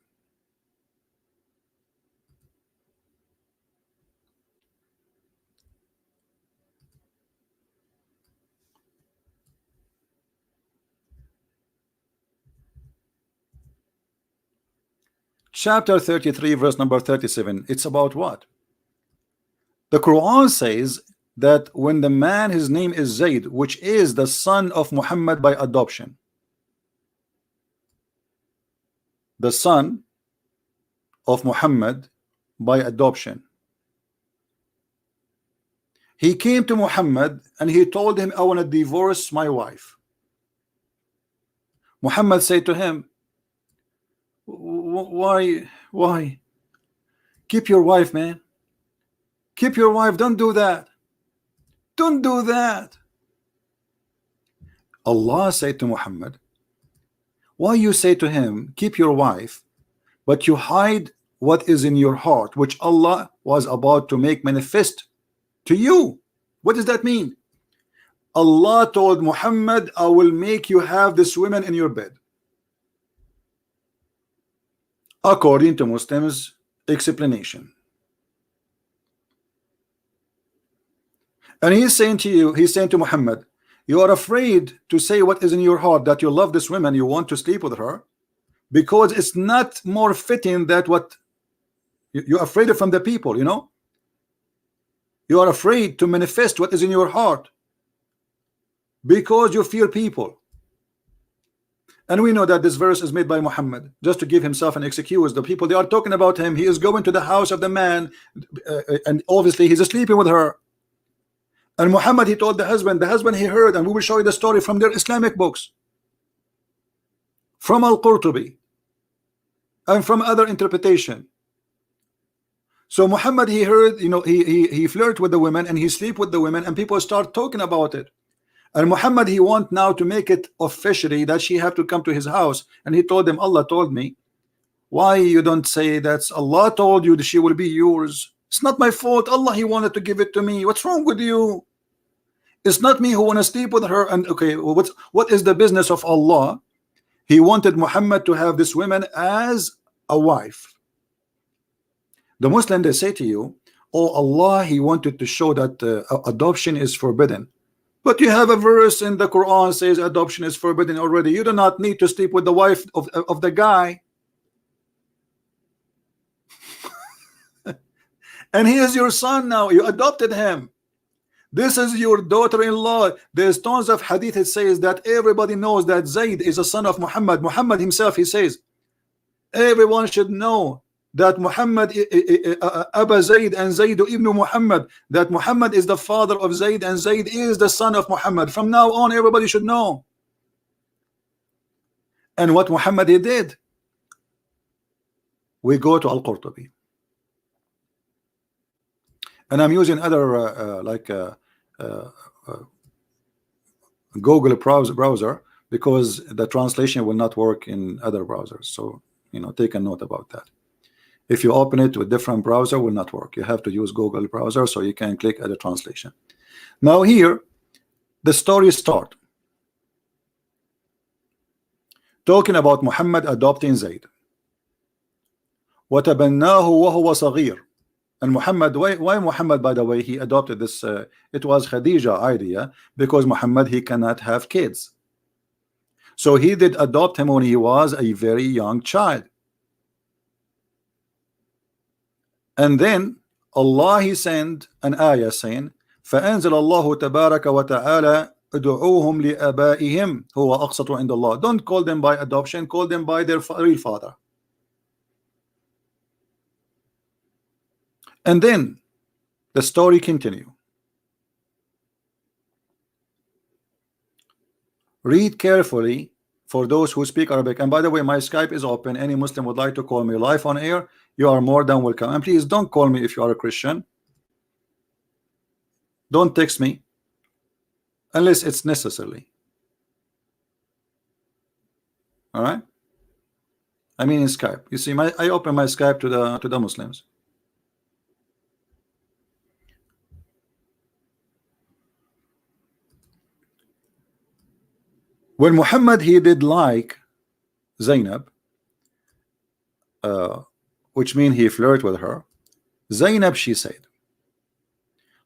Chapter 33, verse number 37. It's about what? The Quran says that when the man, his name is Zayd, which is the son of Muhammad by adoption, the son of Muhammad by adoption, he came to Muhammad and he told him, I want to divorce my wife. Muhammad said to him, why? Keep your wife, man. Keep your wife. Don't do that. Don't do that. Allah said to Muhammad, why you say to him, keep your wife, but you hide what is in your heart, which Allah was about to make manifest to you? What does that mean? Allah told Muhammad, I will make you have this woman in your bed, according to Muslims' explanation. And he's saying to you, he's saying to Muhammad, you are afraid to say what is in your heart, that you love this woman, you want to sleep with her, because it's not more fitting that what you're afraid of from the people, you know. You are afraid to manifest what is in your heart because you fear people. And we know that this verse is made by Muhammad just to give himself an excuse. The people, they are talking about him. He is going to the house of the man, and obviously he's sleeping with her. And Muhammad, he told the husband he heard, and we will show you the story from their Islamic books, from Al-Qurtubi and from other interpretation. So Muhammad, he heard, you know, he flirt with the women and he sleep with the women, and people start talking about it. And Muhammad, he want now to make it officially that she have to come to his house. And he told them, Allah told me. Why you don't say that's Allah told you that she will be yours? It's not my fault. Allah, he wanted to give it to me. What's wrong with you? It's not me who want to sleep with her. And okay, what is the business of Allah? He wanted Muhammad to have this woman as a wife. The Muslim, they say to you, oh, Allah, he wanted to show that adoption is forbidden. But you have a verse in the Quran says adoption is forbidden already. You do not need to sleep with the wife of the guy. And he is your son now. You adopted him. This is your daughter-in-law. There's tons of hadith. It says that everybody knows that Zayd is a son of Muhammad. Muhammad himself, he says, everyone should know that Muhammad Aba Zayd and Zayd ibn Muhammad, that Muhammad is the father of Zayd and Zayd is the son of Muhammad. From now on, everybody should know. And what Muhammad he did, we go to Al-Qurtubi, and I'm using other Google browser because the translation will not work in other browsers. So take a note about that. If you open it with different browser, will not work. You have to use Google browser so you can click other translation. Now here the story start talking about Muhammad adopting Zayd. وَتَبَنَّاهُ وَهُوَ صَغِيرٌ. And Muhammad, why Muhammad, by the way, he adopted this? It was Khadija idea, because Muhammad, he cannot have kids. So he did adopt him when he was a very young child. And then Allah, he sent an ayah saying, فَأَنزَلَ اللَّهُ تَبَارَكَ وَتَعَالَى ادعوهم لآبائهم هو أقسط عند الله. Don't call them by adoption, call them by their real father. And then the story continue. Read carefully for those who speak Arabic. And by the way, my Skype is open. Any Muslim would like to call me live on air, you are more than welcome. And please don't call me if you are a Christian. Don't text me unless it's necessary. All right, I mean in Skype. You see, I open my Skype to the Muslims. When Muhammad, he did like Zainab, which means he flirted with her. Zainab, she said,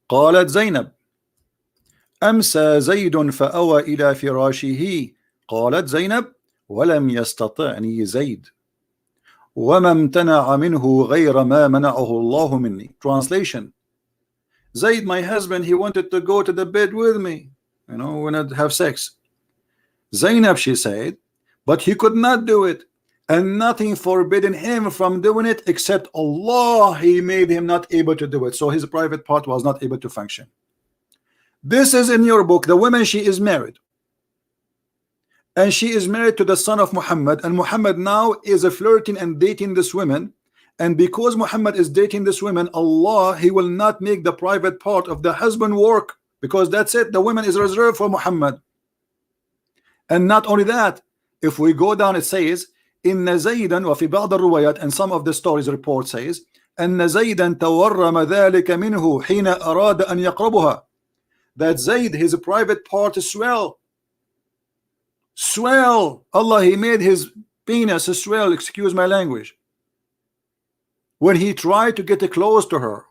قالت زينب أمسى زيد فأوى إلى فراشه. قالت زينب ولم يستطعني زيد وما امتنع منه غير ما منعه الله مني. Translation: Zayd, my husband, he wanted to go to the bed with me, we wanted to have sex. Zainab, she said, but he could not do it, and nothing forbidden him from doing it except Allah, he made him not able to do it. So his private part was not able to function. This is in your book. The woman, she is married, and she is married to the son of Muhammad, and Muhammad now is flirting and dating this woman. And because Muhammad is dating this woman, Allah, he will not make the private part of the husband work, because that's it, the woman is reserved for Muhammad. And not only that, if we go down, it says إن زيدا وفي بعض الروايات, and some of the stories report says أن زيدا تورم ذلك منه حين أراد أن يقربها, that Zayd, his private part swell. Allah, he made his penis swell, excuse my language, when he tried to get close to her.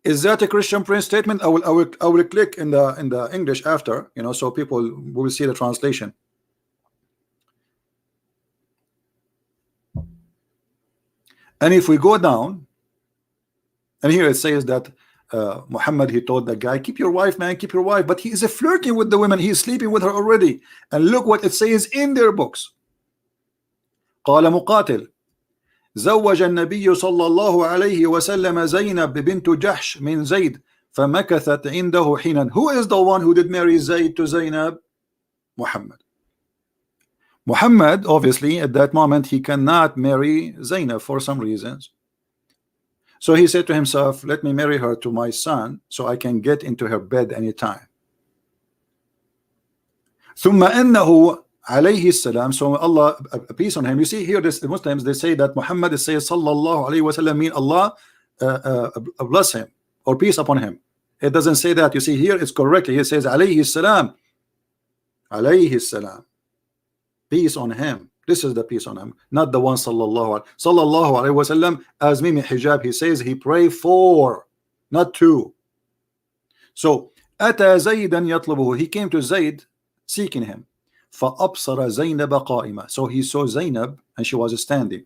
Is that a Christian Prince statement? I will click in the English after, so people will see the translation. And if we go down, and here it says that Muhammad, he told the guy, keep your wife, man, keep your wife, but he is flirting with the woman, he is sleeping with her already. And look what it says in their books. قال مقاتل زوج النبي صلى الله عليه وسلم زينب بنت جحش من زيد فمكثت عنده حينا. Who is the one who did marry Zayd to Zainab? Muhammad. Muhammad, obviously, at that moment, he cannot marry Zainab for some reasons. So he said to himself, let me marry her to my son so I can get into her bed anytime. ثم أنه عليه السلام, so Allah, peace on him. You see here, the Muslims, they say that Muhammad says sallallahu alayhi wasallam, mean Allah bless him or peace upon him. It doesn't say that. You see here, it's correctly, he says alayhi salam, peace on him. This is the peace on him, not the one sallallahu alayhi wasallam. As Mohammed Hijab, he says he pray for, not to. So أتى زيدا يطلبه, he came to Zayd seeking him. فأبصر زينب قائمة, so he saw Zainab and she was standing.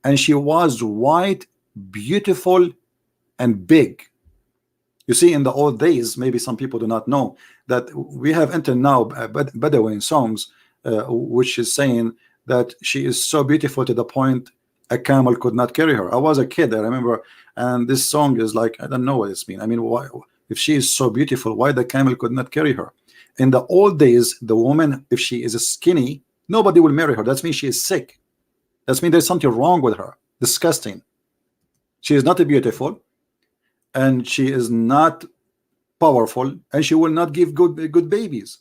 and she was white, beautiful, and big. You see, in the old days, maybe some people do not know that we have entered now Bedouin songs, which is saying that she is so beautiful to the point a camel could not carry her. I was a kid, I remember, and this song is like, I don't know what it's mean. I mean, why, if she is so beautiful, why the camel could not carry her? In the old days, the woman, if she is skinny, nobody will marry her. That means she is sick. That means there's something wrong with her. Disgusting. She is not beautiful, and she is not powerful, and she will not give good babies.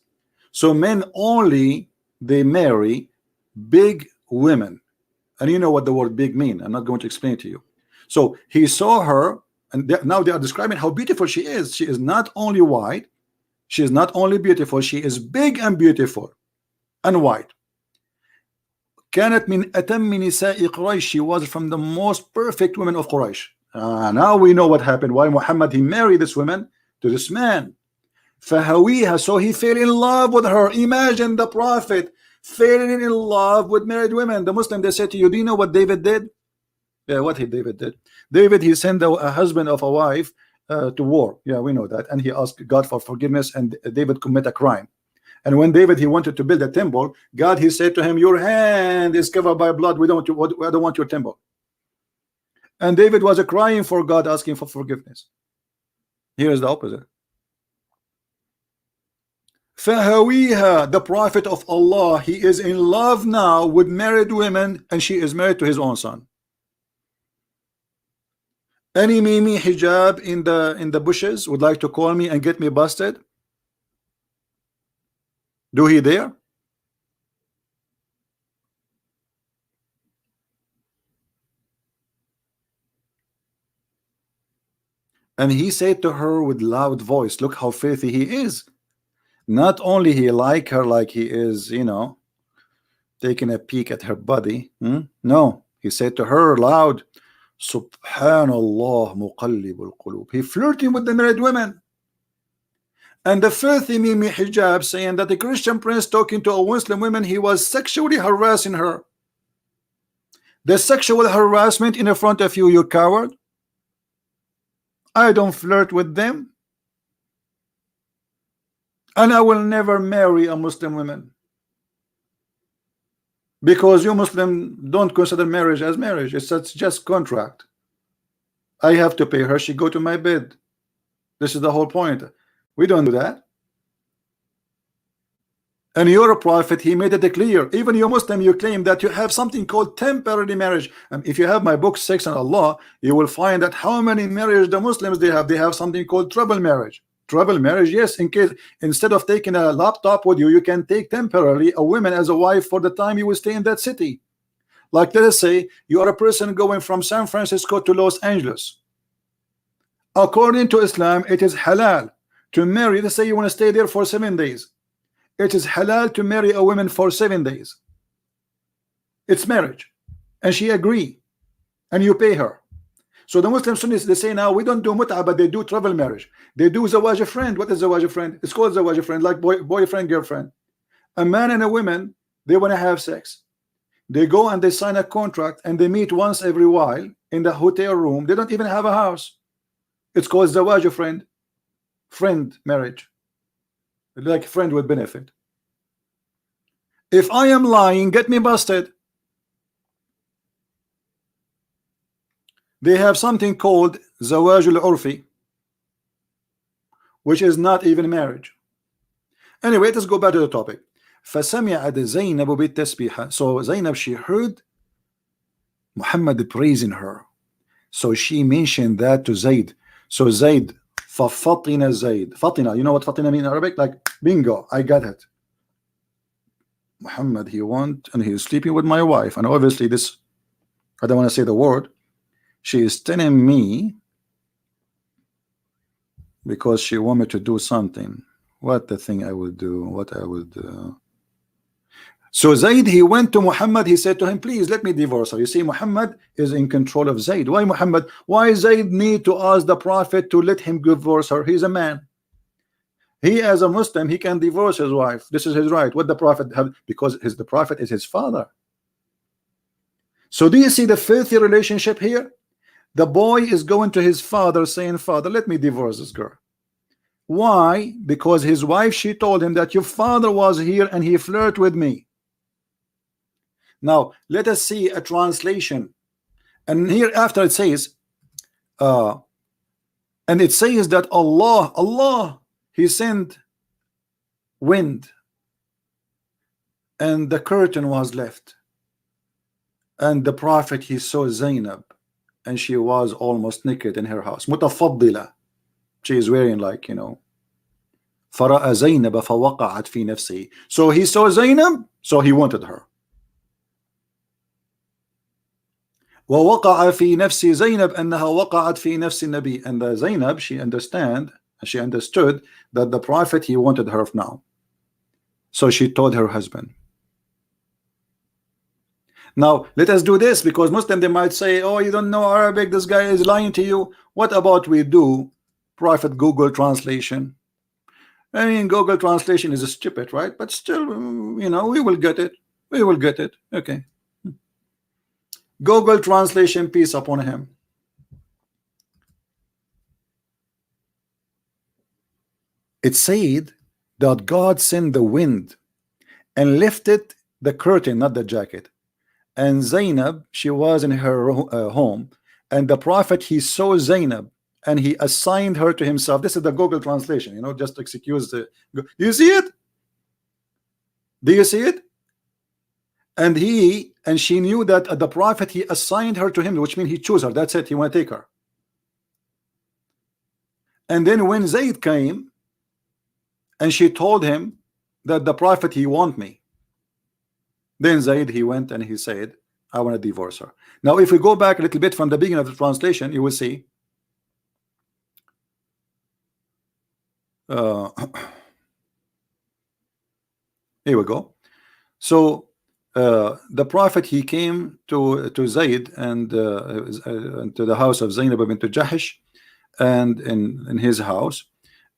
So men only, they marry big women. And you know what the word big mean. I'm not going to explain it to you. So he saw her, and now they are describing how beautiful she is. She is not only white, she is not only beautiful, she is big and beautiful and white. كانت من أتم نساء قريش. She was from the most perfect women of Quraysh. Now we know what happened. Why Muhammad, he married this woman to this man. فهويها, so he fell in love with her. Imagine the prophet falling in love with married women. The Muslim, they said to you, do you know what David did? Yeah, what David did? David, he sent a husband of a wife to war. Yeah, we know that. And he asked God for forgiveness, and David commit a crime. And when David, he wanted to build a temple, God, he said to him, your hand is covered by blood. I don't want your temple. And David was crying for God, asking for forgiveness. Here is the opposite. فهويها, the prophet of Allah, he is in love now with married women, and she is married to his own son. Any Mimi Hijab in the bushes would like to call me and get me busted? Do he dare? And he said to her with loud voice, look how filthy he is. Not only he like her like he is, you know, taking a peek at her body. No, he said to her loud, Subhanallah muqallibul qulub. He flirting with the married women. And the filthy Mimi Hijab saying that the Christian prince talking to a Muslim woman, he was sexually harassing her. The sexual harassment in front of you, you coward. I don't flirt with them. And I will never marry a Muslim woman, because you Muslim don't consider marriage as marriage. It's just contract. I have to pay her, she go to my bed. This is the whole point. We don't do that. And your prophet, he made it clear. Even you Muslim, you claim that you have something called temporary marriage. And if you have my book 6 on Allah, you will find that how many marriage the Muslims they have something called trouble marriage. Trouble marriage, yes, in case instead of taking a laptop with you, you can take temporarily a woman as a wife for the time you will stay in that city. Like, let us say you are a person going from San Francisco to Los Angeles. According to Islam, it is halal to marry. Let's say you want to stay there for 7 days. It is halal to marry a woman for 7 days. It's marriage, and she agree, and you pay her. So the Muslim Sunnis, they say now we don't do mut'a, but they do travel marriage. They do zawaj friend. What is zawaj friend? It's called zawaj friend, like boyfriend, girlfriend. A man and a woman, they want to have sex. They go and they sign a contract, and they meet once every while in the hotel room. They don't even have a house. It's called zawaj friend, friend marriage, like friend with benefit. If I am lying, get me busted. They have something called zawaj al-urfi, which is not even marriage. Anyway, let's go back to the topic. فَسَمِعَتْ زَيْنَبُ بِالتَّسْبِيحَ. So Zainab, she heard Muhammad praising her. So she mentioned that to Zayd. So Zayd, فَفَطِنَ Zayd. Fatina, you know what Fatina mean in Arabic? Like, bingo, I got it. Muhammad, he went and he's sleeping with my wife. And obviously this, I don't want to say the word. She is telling me because she want me to do something. What the thing I will do, what I will do. So Zayd, he went to Muhammad, he said to him, please let me divorce her. You see, Muhammad is in control of Zayd. Why Muhammad? Why Zayd need to ask the prophet to let him divorce her? He's a man. He as a Muslim, he can divorce his wife. This is his right. What the prophet have, because the prophet is his father. So do you see the filthy relationship here? The boy is going to his father saying, father, let me divorce this girl. Why? Because his wife, she told him that your father was here and he flirted with me. Now let us see a translation. And here after it says, and it says that Allah, he sent wind and the curtain was left, and the prophet, he saw Zainab and she was almost naked in her house, mutafaddila, she is wearing, like, you know, فرأى زينب فوقعت في نفسه. So he saw Zainab, so he wanted her. ووقع في نفس زينب أنها وقعت في نفس النبي. And the Zainab, she understood that the prophet, he wanted her now. So she told her husband. Now let us do this, because Muslim, they might say, oh, you don't know Arabic, this guy is lying to you. What about we do Prophet Google translation? I mean, Google translation is stupid, right? But still, you know, we will get it. We will get it. Okay. Google translation, peace upon him. It said that God sent the wind and lifted the curtain, not the jacket. And Zainab, she was in her home, and the prophet, he saw Zainab and he assigned her to himself. This is the Google translation, you know, just excuse the. Do you see it? Do you see it? And she knew that the prophet, he assigned her to him, which means he chose her. That's it. He want to take her. And then when Zayd came and she told him that the prophet, he want me, then Zayd, he went and he said, I want to divorce her. Now if we go back a little bit from the beginning of the translation, you will see here we go. So the prophet, he came to Zayd and to the house of Zainab bint Jahish, and in his house.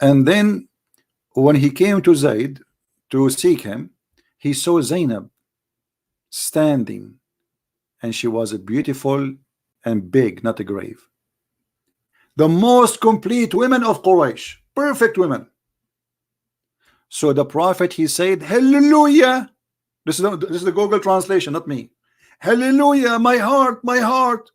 And then when he came to Zayd to seek him, he saw Zainab standing, and she was a beautiful and big, not a grave. The most complete women of Quraysh, perfect women. So the prophet, he said, hallelujah. This is the Google translation, not me. Hallelujah, my heart, my heart.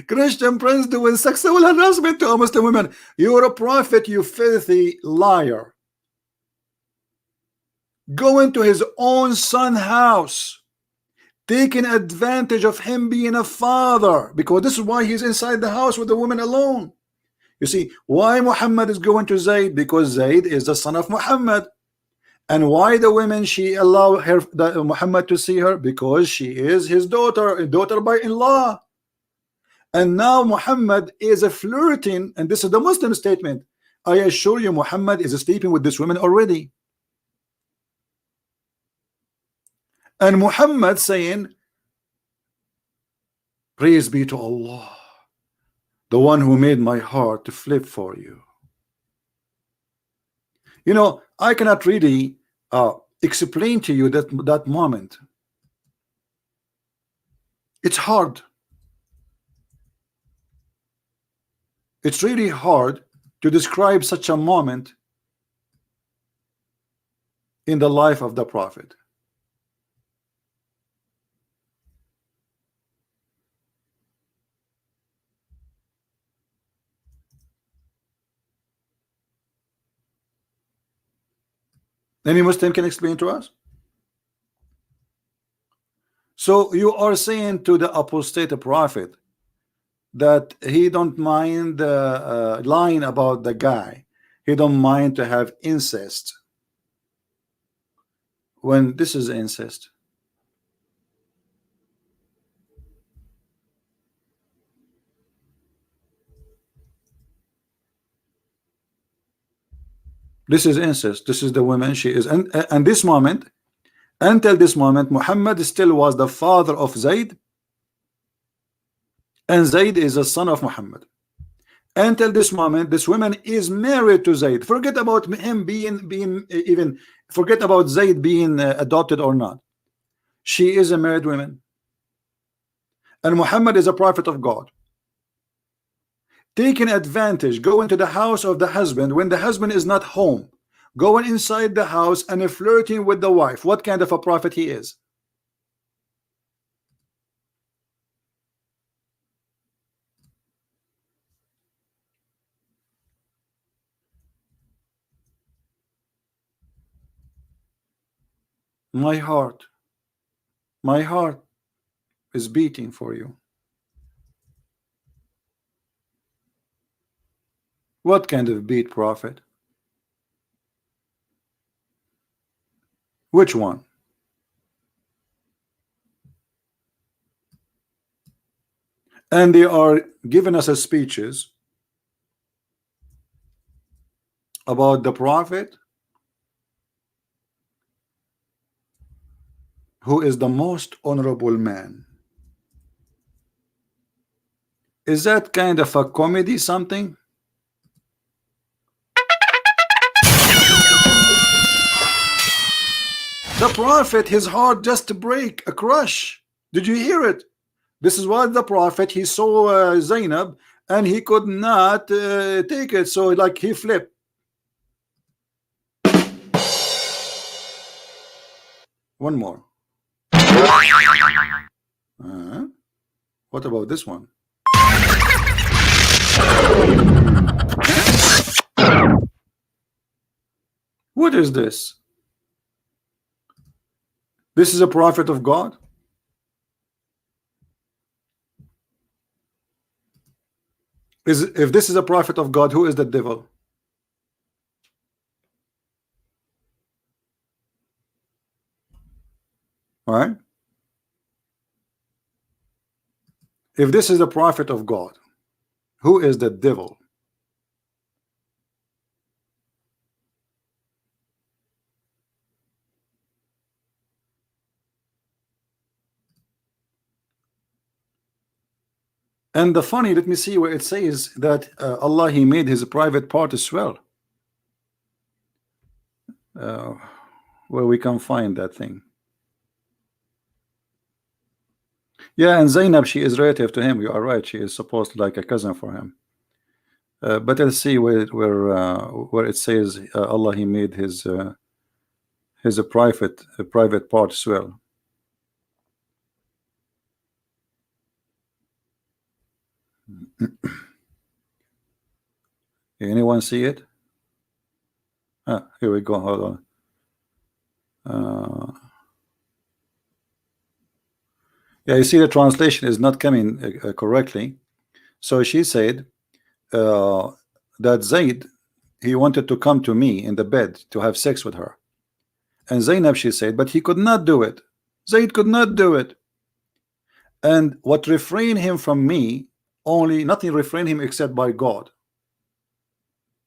Christian prince doing sexual harassment to Muslim women. You're a prophet, you filthy liar. Going to his own son's house, taking advantage of him being a father, because this is why he's inside the house with the woman alone. You see why Muhammad is going to Zayd? Because Zayd is the son of Muhammad. And why the women, she allowed her, Muhammad, to see her? Because she is his daughter, a daughter by in-law. And now Muhammad is a flirting, and this is the Muslim statement. I assure you, Muhammad is sleeping with this woman already. And Muhammad saying, praise be to Allah, the one who made my heart to flip for you. You know, I cannot really explain to you that moment. It's hard. It's really hard to describe such a moment in the life of the prophet. Any Muslim can explain to us? So you are saying to the apostate prophet that he don't mind lying about the guy, he don't mind to have incest, when this is incest. This is incest. This is the woman, she is, and this moment, until this moment, Muhammad still was the father of Zayd, and Zayd is a son of Muhammad. Until this moment, this woman is married to Zayd. Forget about him being even, forget about Zayd being adopted or not. She is a married woman, and Muhammad is a prophet of God. Taking advantage, going to the house of the husband when the husband is not home, going inside the house and flirting with the wife. What kind of a prophet he is? My heart is beating for you. What kind of beat prophet? Which one? And they are giving us a speeches about the prophet who is the most honorable man. Is that kind of a comedy something? The prophet, his heart just to break, a crush. Did you hear it? This is what the prophet, he saw Zainab and he could not take it, so like he flipped. One more. What about this one? What is this? This is a prophet of God? If this is a prophet of God, who is the devil? All right. If this is the prophet of God, who is the devil? And the funny, let me see where it says that Allah, he made his private part as well. Where we can find that thing. Yeah, and Zainab, she is relative to him. You are right. She is supposed to like a cousin for him. But let's see where it says Allah, he made his a private part as well. Anyone see it? Here we go. Hold on. Yeah, you see the translation is not coming correctly. So she said that Zayd, he wanted to come to me in the bed to have sex with her. And Zainab, she said, but he could not do it. Zayd could not do it. And what refrained him from me, only nothing refrained him except by God.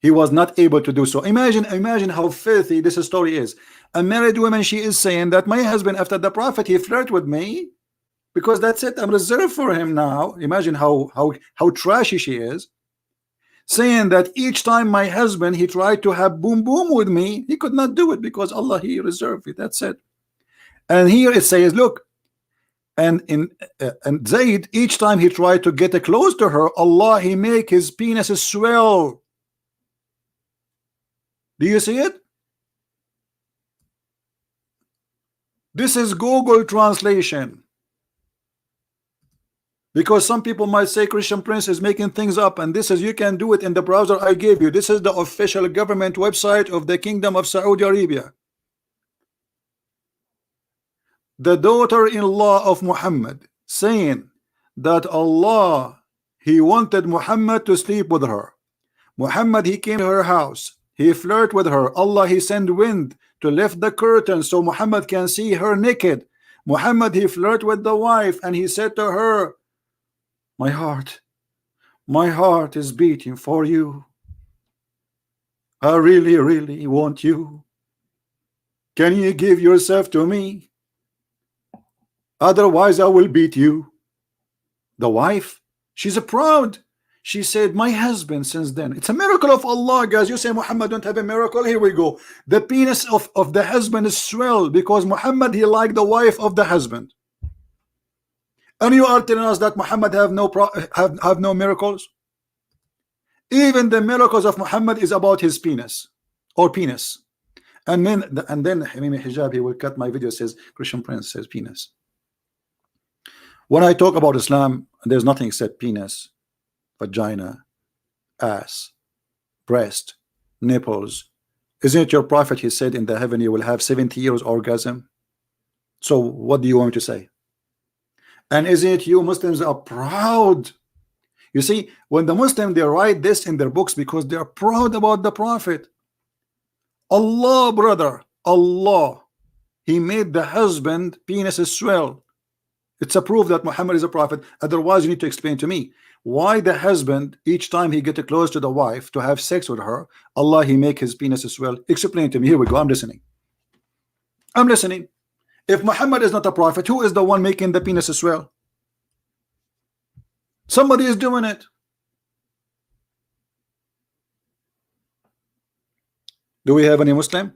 He was not able to do so. Imagine how filthy this story is. A married woman, she is saying that my husband, after the prophet, he flirted with me because that's it, I'm reserved for him now. Imagine how trashy she is, saying that each time my husband, he tried to have boom boom with me, he could not do it because Allah, he reserved it. That's it. And here it says, look, and Zayd, each time he tried to get close to her, Allah, he make his penis swell. Do you see it? This is Google translation. Because some people might say Christian Prince is making things up, and this is, you can do it in the browser I gave you. This is the official government website of the Kingdom of Saudi Arabia. The daughter-in-law of Muhammad saying that Allah, he wanted Muhammad to sleep with her. Muhammad, he came to her house. He flirted with her. Allah, he sent wind to lift the curtain so Muhammad can see her naked. Muhammad, he flirted with the wife and he said to her, my heart is beating for you. I really, really want you. Can you give yourself to me? Otherwise, I will beat you. The wife, she's proud. She said, my husband since then. It's a miracle of Allah, guys. You say Muhammad don't have a miracle. Here we go. The penis of the husband is swelled because Muhammad, he liked the wife of the husband. And you are telling us that Muhammad have no miracles? Even the miracles of Muhammad is about his penis or penis. And then Hamimi Hijab, he will cut my video, says Christian Prince says penis. When I talk about Islam, there's nothing except penis, vagina, ass, breast, nipples. Isn't it your prophet, he said in the heaven you will have 70 years orgasm? So what do you want me to say? And isn't it you Muslims are proud? You see, when the Muslims, they write this in their books because they are proud about the prophet. Allah, brother, Allah, he made the husband penis swell. It's a proof that Muhammad is a prophet. Otherwise, you need to explain to me why the husband, each time he get close to the wife to have sex with her, Allah, he make his penis swell. Explain to me. Here we go. I'm listening. I'm listening. If Muhammad is not a prophet, who is the one making the penis swell? Somebody is doing it. Do we have any Muslim?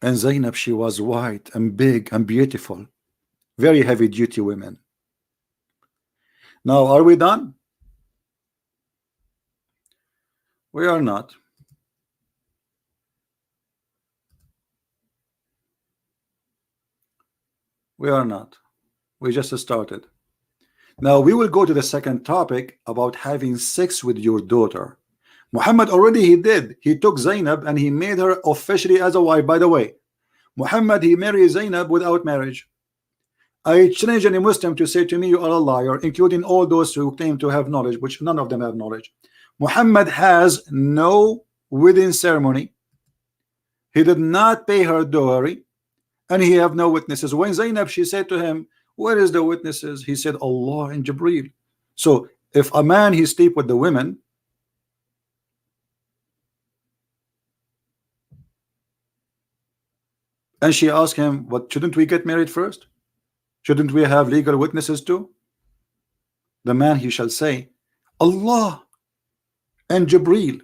And Zainab, she was white and big and beautiful, very heavy duty women. Now, are we done? We are not. We are not. We just started. Now we will go to the second topic about having sex with your daughter. Muhammad already he did. He took Zainab and he made her officially as a wife. By the way, Muhammad, he married Zainab without marriage. I challenge any Muslim to say to me you are a liar, including all those who claim to have knowledge, which none of them have knowledge. Muhammad has no wedding ceremony. He did not pay her dowry, and he have no witnesses. When Zainab, she said to him, where is the witnesses? He said, Allah and Jibreel. So if a man he sleep with the women, and she asked him, what, shouldn't we get married first? Shouldn't we have legal witnesses too? The man, he shall say, Allah and Jibreel.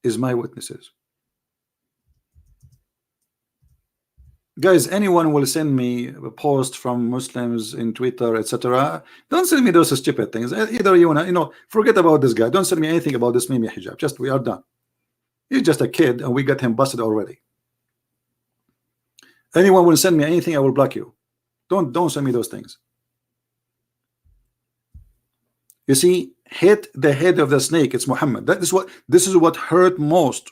Is my witnesses. Guys, anyone will send me a post from Muslims in Twitter, etc. Don't send me those stupid things. Either you wanna, forget about this guy. Don't send me anything about this Mimi Hijab. Just we are done. He's just a kid, and we got him busted already. Anyone will send me anything, I will block you. Don't send me those things. You see, hit the head of the snake. It's Muhammad. This is what hurt most.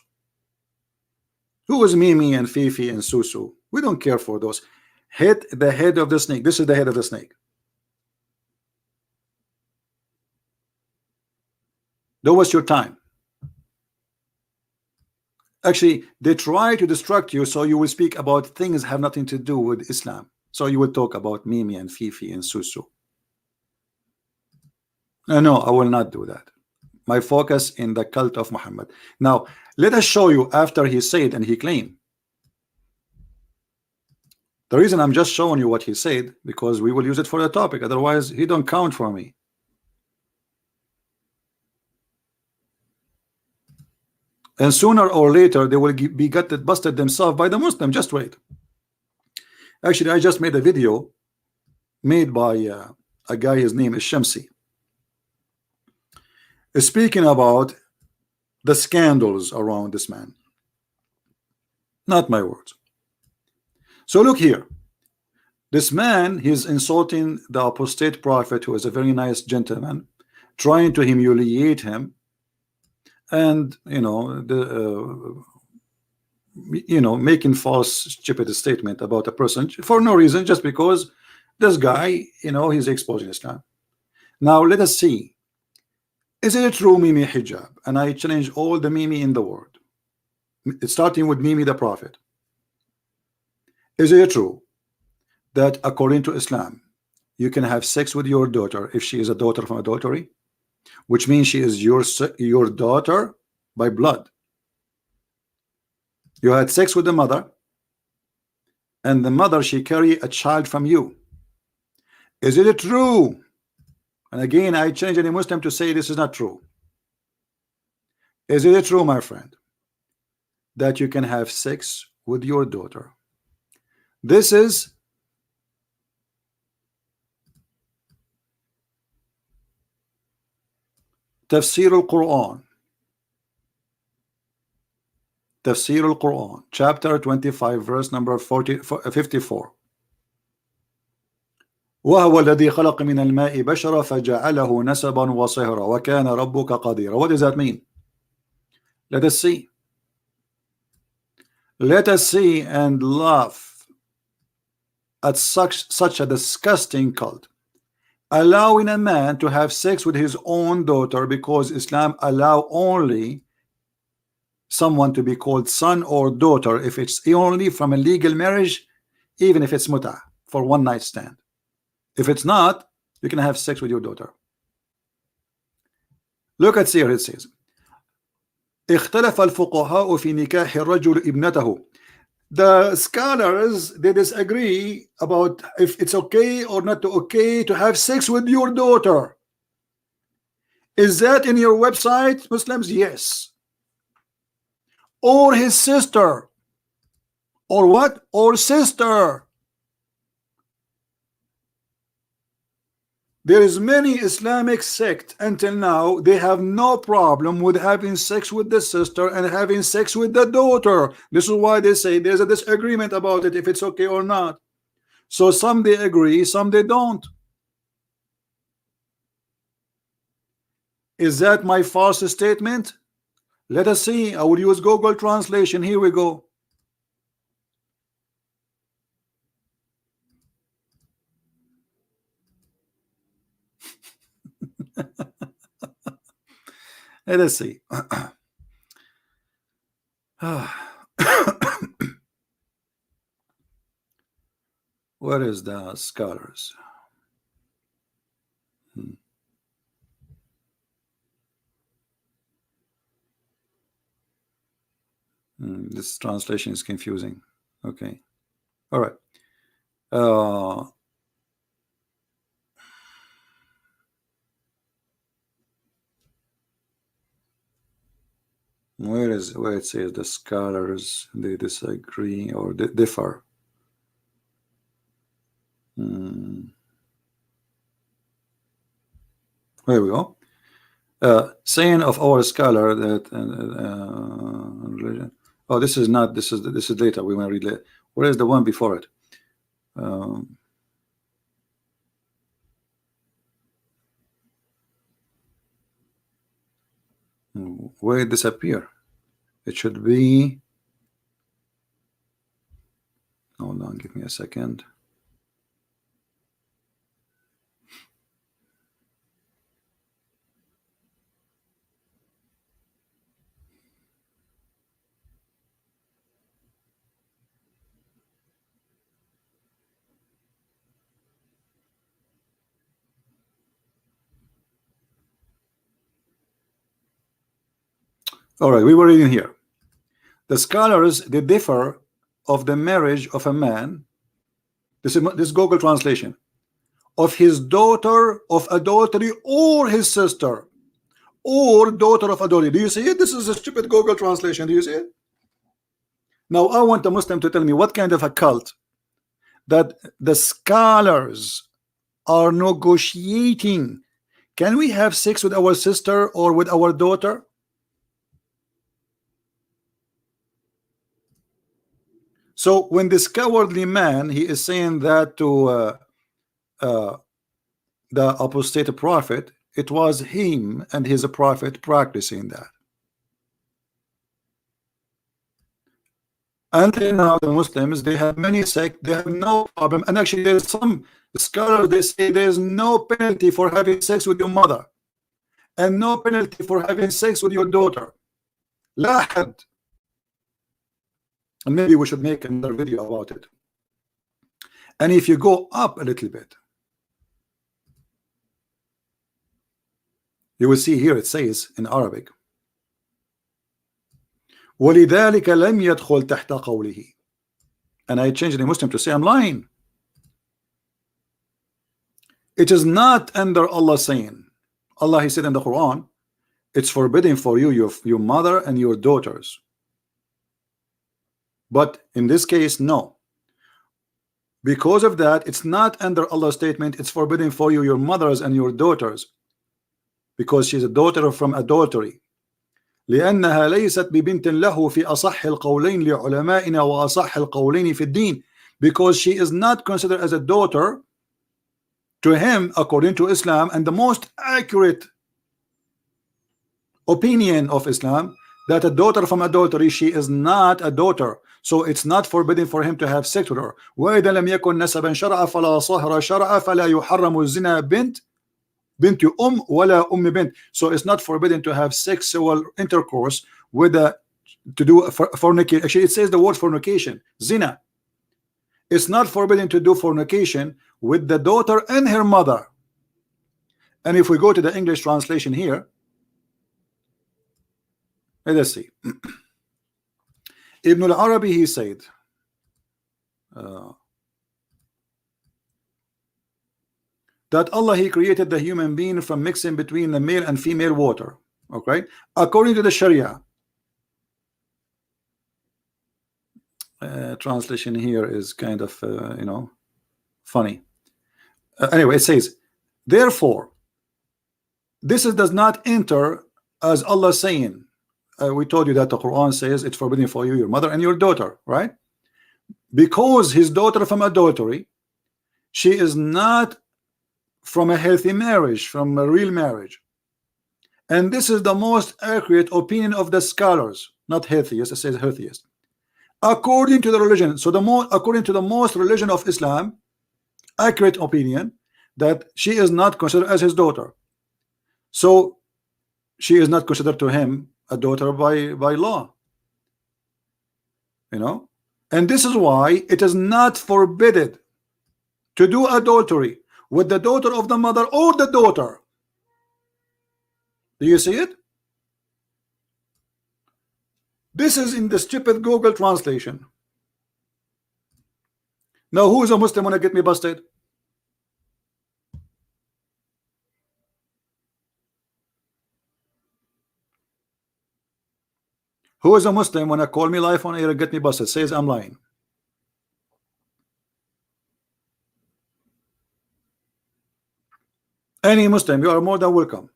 Who is Mimi and Fifi and Susu? We don't care for those. Hit the head of the snake. This is the head of the snake. Don't waste your time. Actually, they try to distract you so you will speak about things that have nothing to do with Islam. So you will talk about Mimi and Fifi and Susu. No, I will not do that. My focus in the cult of Muhammad. Now, let us show you after he said and he claimed. The reason I'm just showing you what he said, because we will use it for the topic. Otherwise, he don't count for me. And sooner or later, they will be busted themselves by the Muslim. Just wait. Actually, I just made a video made by a guy, his name is Shamsi, speaking about the scandals around this man. Not my words. So look here. This man, he's insulting the apostate prophet, who is a very nice gentleman, trying to humiliate him, and making false stupid statement about a person for no reason, just because this guy, he's exposing Islam. Now let us see. Is it true, Mimi Hijab? And I challenge all the Mimi in the world, starting with Mimi the prophet. Is it true that according to Islam, you can have sex with your daughter if she is a daughter from adultery, which means she is your daughter by blood. You had sex with the mother, and the mother, she carried a child from you. Is it true? And again, I challenge any Muslim to say this is not true. Is it true, my friend, that you can have sex with your daughter? This is Tafsir al-Quran. Tafsir al-Quran, chapter 25, verse number 54. وهو الذي خلق من الماء بشرا فجعله نسبا وصهرا وكان ربك قديرا. What does that mean? Let us see. Let us see and laugh at such a disgusting cult, allowing a man to have sex with his own daughter, because Islam allow only someone to be called son or daughter if it's only from a legal marriage, even if it's muta, for one night stand. If it's not, you can have sex with your daughter. Look at here, it says اختلف الفقهاء في نكاح الرجل ابنته. The scholars, they disagree about if it's okay or not okay to have sex with your daughter. Is that in your website, Muslims? Yes. Or his sister, or what? Or sister. There is many Islamic sect until now, they have no problem with having sex with the sister and having sex with the daughter. This is why they say there's a disagreement about it, if it's okay or not. So some they agree, some they don't. Is that my false statement? Let us see. I will use Google translation. Here we go. Let us see. What is the scholars? This translation is confusing. Okay. All right. Where it says the scholars, they disagree or differ. There we go. Saying of our scholar that religion. Oh, this is not. This is later. We want to read later. Where is the one before it? Where it disappear? It should be. Hold on, give me a second. All right, we were reading here. The scholars, they differ of the marriage of a man. This is Google translation. Of his daughter of adultery or his sister, or daughter of adultery. Do you see it? This is a stupid Google translation. Do you see it? Now I want a Muslim to tell me what kind of a cult that the scholars are negotiating. Can we have sex with our sister or with our daughter? So when this cowardly man, he is saying that to the apostate prophet, it was him and his prophet practicing that. Until now, the Muslims, they have many sects, they have no problem. And actually, there's some scholars, they say there's no penalty for having sex with your mother, and no penalty for having sex with your daughter. La had. And maybe we should make another video about it. And if you go up a little bit, you will see here it says in Arabic, وَلِذَلِكَ لَمْ يَدْخُلْ تَحْتَ قَوْلِهِ. And I changed the Muslim to say I'm lying. It is not under Allah saying. Allah, He said in the Quran, it's forbidden for you, your mother and your daughters. But in this case, no. Because of that, it's not under Allah's statement, it's forbidden for you, your mothers and your daughters, because she's a daughter from adultery. لأنها ليست ببنت له في أصح القولين لعلمائنا وأصح القولين في الدين. Because she is not considered as a daughter to him according to Islam, and the most accurate opinion of Islam, that a daughter from adultery, she is not a daughter, so it's not forbidden for him to have sex with her. وإذا لم يكن نسبا شرعا فلا صهر شرعا فلا يحرم الزنا بنت ولا بنت. So it's not forbidden to have sexual intercourse with to do fornication. Actually, it says the word fornication, zina. It's not forbidden to do fornication with the daughter and her mother. And if we go to the English translation here, let us see. Ibn al-Arabi, he said, that Allah, He created the human being from mixing between the male and female water. Okay, according to the Sharia. Translation here is kind of you know, funny. Anyway, it says, therefore, this does not enter as Allah saying. We told you that the Quran says it's forbidden for you, your mother and your daughter, right? Because his daughter from adultery, she is not from a healthy marriage, from a real marriage. And this is the most accurate opinion of the scholars, not healthiest, it says healthiest. According to the religion, so according to the most religion of Islam, accurate opinion, that she is not considered as his daughter. So she is not considered to him a daughter by law. You know, and this is why it is not forbidden to do adultery with the daughter of the mother or the daughter. Do you see it? This is in the stupid Google translation. Now, who is a Muslim when I get me busted? Who is a Muslim when I call me live on air and get me busted? Says I'm lying. Any Muslim, you are more than welcome.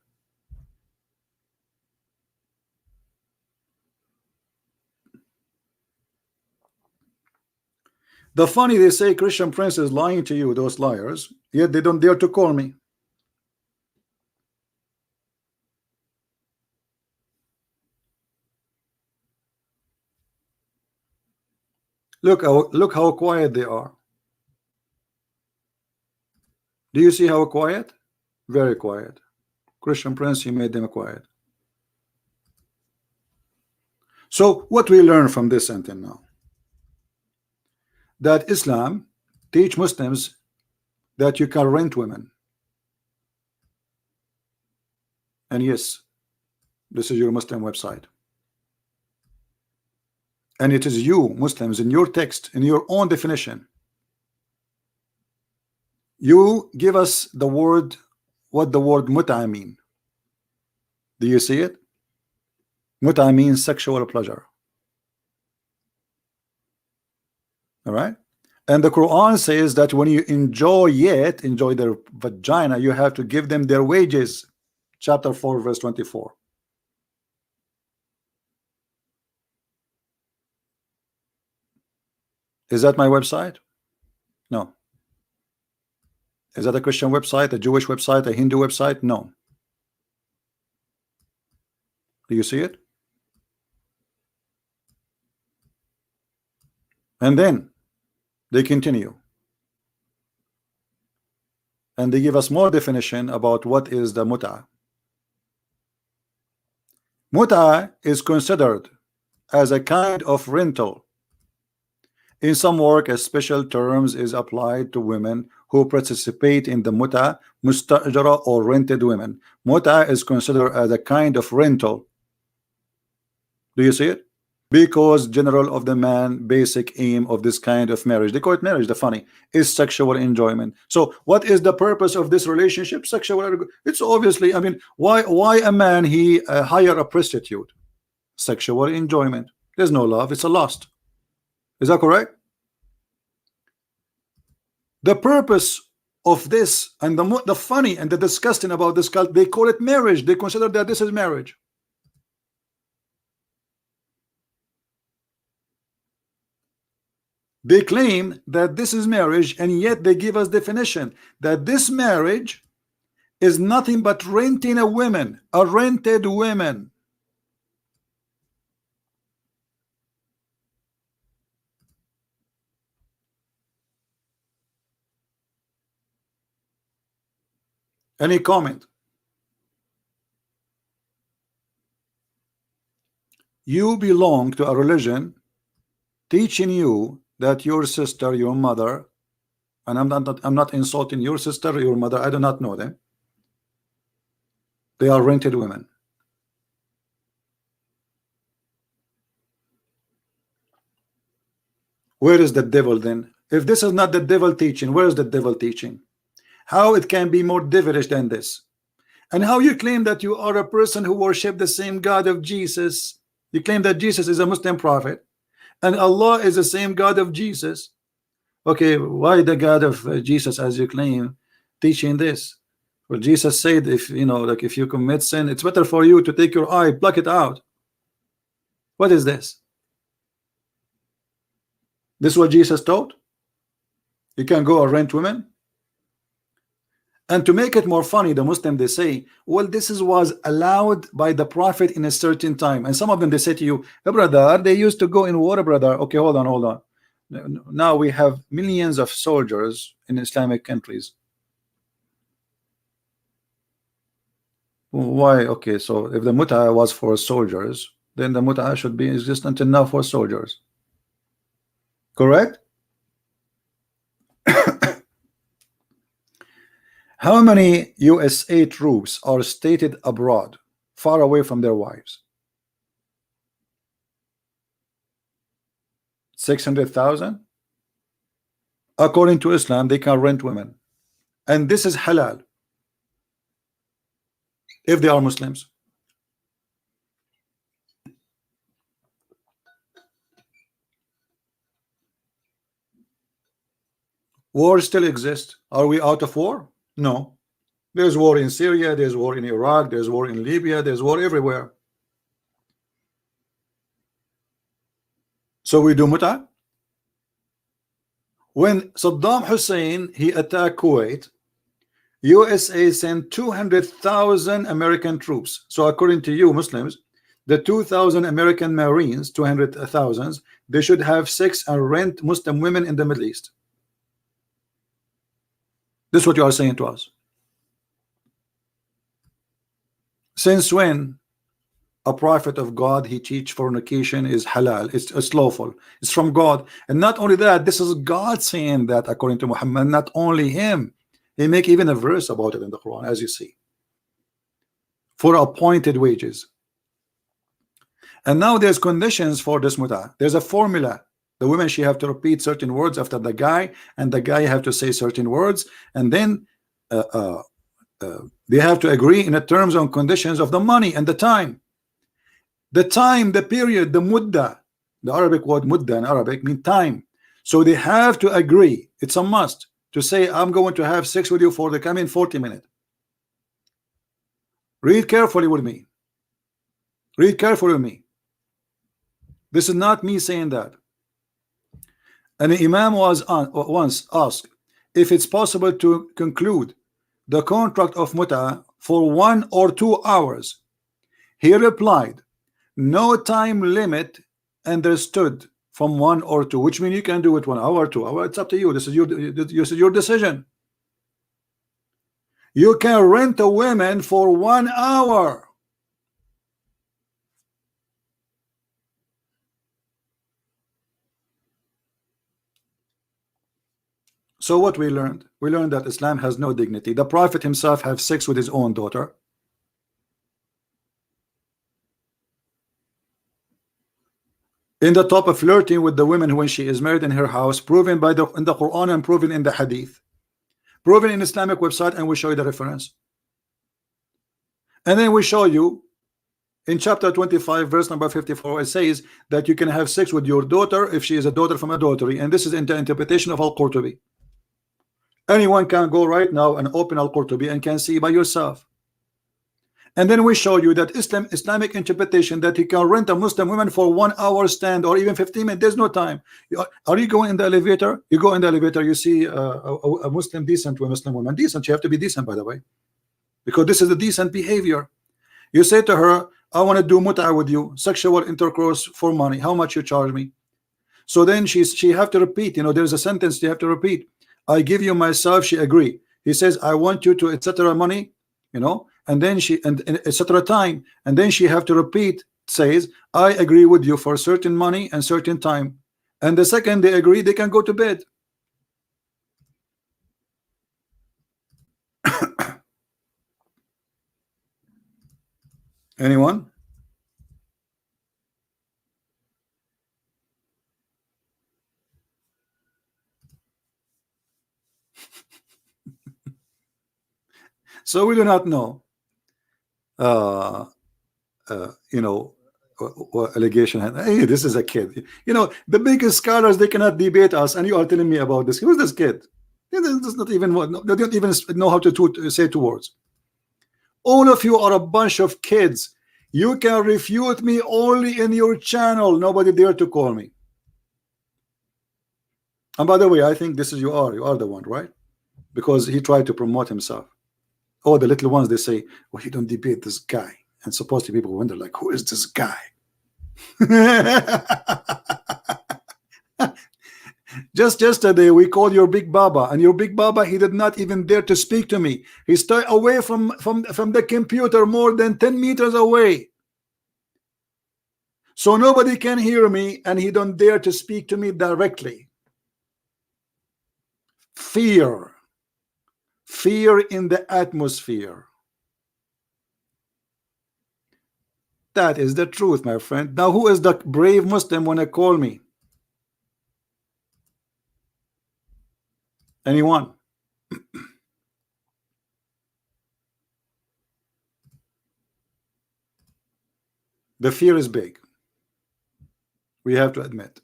The funny, they say Christian Prince is lying to you, those liars, yet they don't dare to call me. Look how quiet they are. Do you see how quiet? Very quiet. Christian Prince, he made them quiet. So what we learn from this sentence now? That Islam teach Muslims that you can rent women. And yes, this is your Muslim website. And it is you, Muslims, in your text, in your own definition, you give us the word, what the word mut'a mean. Do you see it? Mut'a means sexual pleasure. All right. And the Quran says that when you enjoy their vagina, you have to give them their wages. Chapter 4, verse 24. Is that my website? No. Is that a Christian website, a Jewish website, a Hindu website? No. Do you see it? And then they continue. And they give us more definition about what is the mut'a. Mut'a is considered as a kind of rental. In some work, a special terms is applied to women who participate in the mut'a, mustajara, or rented women. Mut'a is considered as a kind of rental. Do you see it? Because general of the man, basic aim of this kind of marriage, they call it marriage, the funny, is sexual enjoyment. So what is the purpose of this relationship? Sexual. It's obviously, I mean, why a man he hire a prostitute? Sexual enjoyment. There's no love, it's a lust. Is that correct? The purpose of this, and the funny and the disgusting about this cult, they call it marriage. They consider that this is marriage. They claim that this is marriage, and yet they give us definition that this marriage is nothing but renting a woman, a rented woman. Any comment? You belong to a religion teaching you that your sister, your mother, and I'm not insulting your sister or your mother, I do not know them, they are rented women. Where is the devil then? If this is not the devil teaching, where is the devil teaching? How it can be more devilish than this? And how you claim that you are a person who worship the same God of Jesus? You claim that Jesus is a Muslim prophet and Allah is the same God of Jesus. Okay, why the God of Jesus, as you claim, teaching this? Well, Jesus said, if you know, like if you commit sin, it's better for you to take your eye, pluck it out. What is this? This is what Jesus taught? You can go and rent women? And to make it more funny, the Muslim, they say, well, this was allowed by the Prophet in a certain time. And some of them, they say to you, hey, brother, they used to go in war, brother. Okay, hold on. Now we have millions of soldiers in Islamic countries. Why? Okay, so if the mut'a was for soldiers, then the mut'a should be existent now for soldiers. Correct? How many USA troops are stated abroad, far away from their wives? 600,000? According to Islam, they can rent women. And this is halal if they are Muslims. War still exists. Are we out of war? No. There's war in Syria, there's war in Iraq, there's war in Libya, there's war everywhere. So we do mut'a. When Saddam Hussein he attacked Kuwait, USA sent 200,000 American troops. So according to you Muslims, the 2,000 American Marines, 200,000, they should have sex and rent Muslim women in the Middle East. This is what you are saying to us. Since when a prophet of God he teach fornication is halal, it's lawful, it's from God? And not only that, this is God saying that according to Muhammad, not only him. He make even a verse about it in the Quran, as you see, for appointed wages. And now there's conditions for this mut'ah. There's a formula. The women, she have to repeat certain words after the guy, and the guy have to say certain words, and then they have to agree in the terms and conditions of the money and the time. The time, the period, the mudda, the Arabic word mudda in Arabic mean time. So they have to agree. It's a must to say, I'm going to have sex with you for the coming 40 minutes. Read carefully with me. Read carefully with me. This is not me saying that. And the Imam was once asked if it's possible to conclude the contract of mut'ah for 1 or 2 hours. He replied, no time limit understood from 1 or 2, which means you can do it 1 hour, 2 hours. It's up to you. This is your decision. You can rent a woman for 1 hour. So what we learned? We learned that Islam has no dignity. The Prophet himself have sex with his own daughter. in the top of flirting with the women when she is married in her house, proven by in the Quran and proven in the Hadith, proven in Islamic website, and we show you the reference. And then we show you in chapter 25 verse number 54, it says that you can have sex with your daughter if she is a daughter from adultery, and this is in the interpretation of Al-Qurtubi. Anyone can go right now and open Al-Qurtubi and can see by yourself. And then we show you that Islamic interpretation that you can rent a Muslim woman for 1 hour stand or even 15 minutes. There's no time. Are you going in the elevator? You go in the elevator, you see a Muslim decent to a Muslim woman. Decent, you have to be decent, by the way, because this is a decent behavior. You say to her, I want to do mut'a with you, sexual intercourse for money. How much you charge me? So then she have to repeat, you know, there's a sentence she have to repeat. I give you myself. She agree. He says, I want you to etc. money, you know, and then she and etc. time, and then she have to repeat, says, I agree with you for certain money and certain time, and the second they agree, they can go to bed. Anyone? So we do not know, you know, what allegation. Hey, this is a kid. You know, the biggest scholars, they cannot debate us, and you are telling me about this. Who's this kid? They don't even know how to say 2 words. All of you are a bunch of kids. You can refute me only in your channel. Nobody dare to call me. And by the way, I think this is you are the one, right? Because he tried to promote himself. Oh, the little ones, they say, well, you don't debate this guy. And supposedly people wonder, like, who is this guy? Just yesterday we called your big baba, and your big baba, he did not even dare to speak to me. He stayed away from the computer, more than 10 meters away, so nobody can hear me, and he don't dare to speak to me directly. Fear in the atmosphere. That is the truth, my friend. Now, who is the brave Muslim when they call me? Anyone? The fear is big. We have to admit.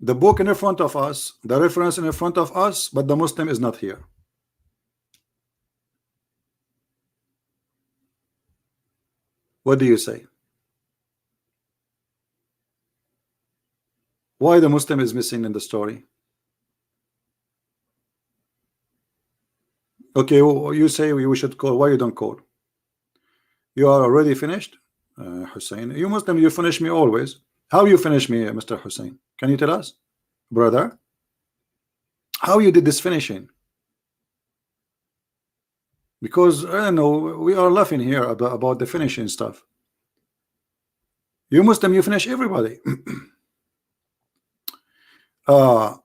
The book in front of us, the reference in front of us, but the Muslim is not here. What do you say? Why the Muslim is missing in the story? Okay, you say we should call. Why you don't call? You are already finished, Hussein. You Muslim, you finish me always. How you finish me, Mr. Hussein? Can you tell us, brother? How you did this finishing? Because I don't know, we are laughing here about the finishing stuff. You Muslim, you finish everybody. Oh,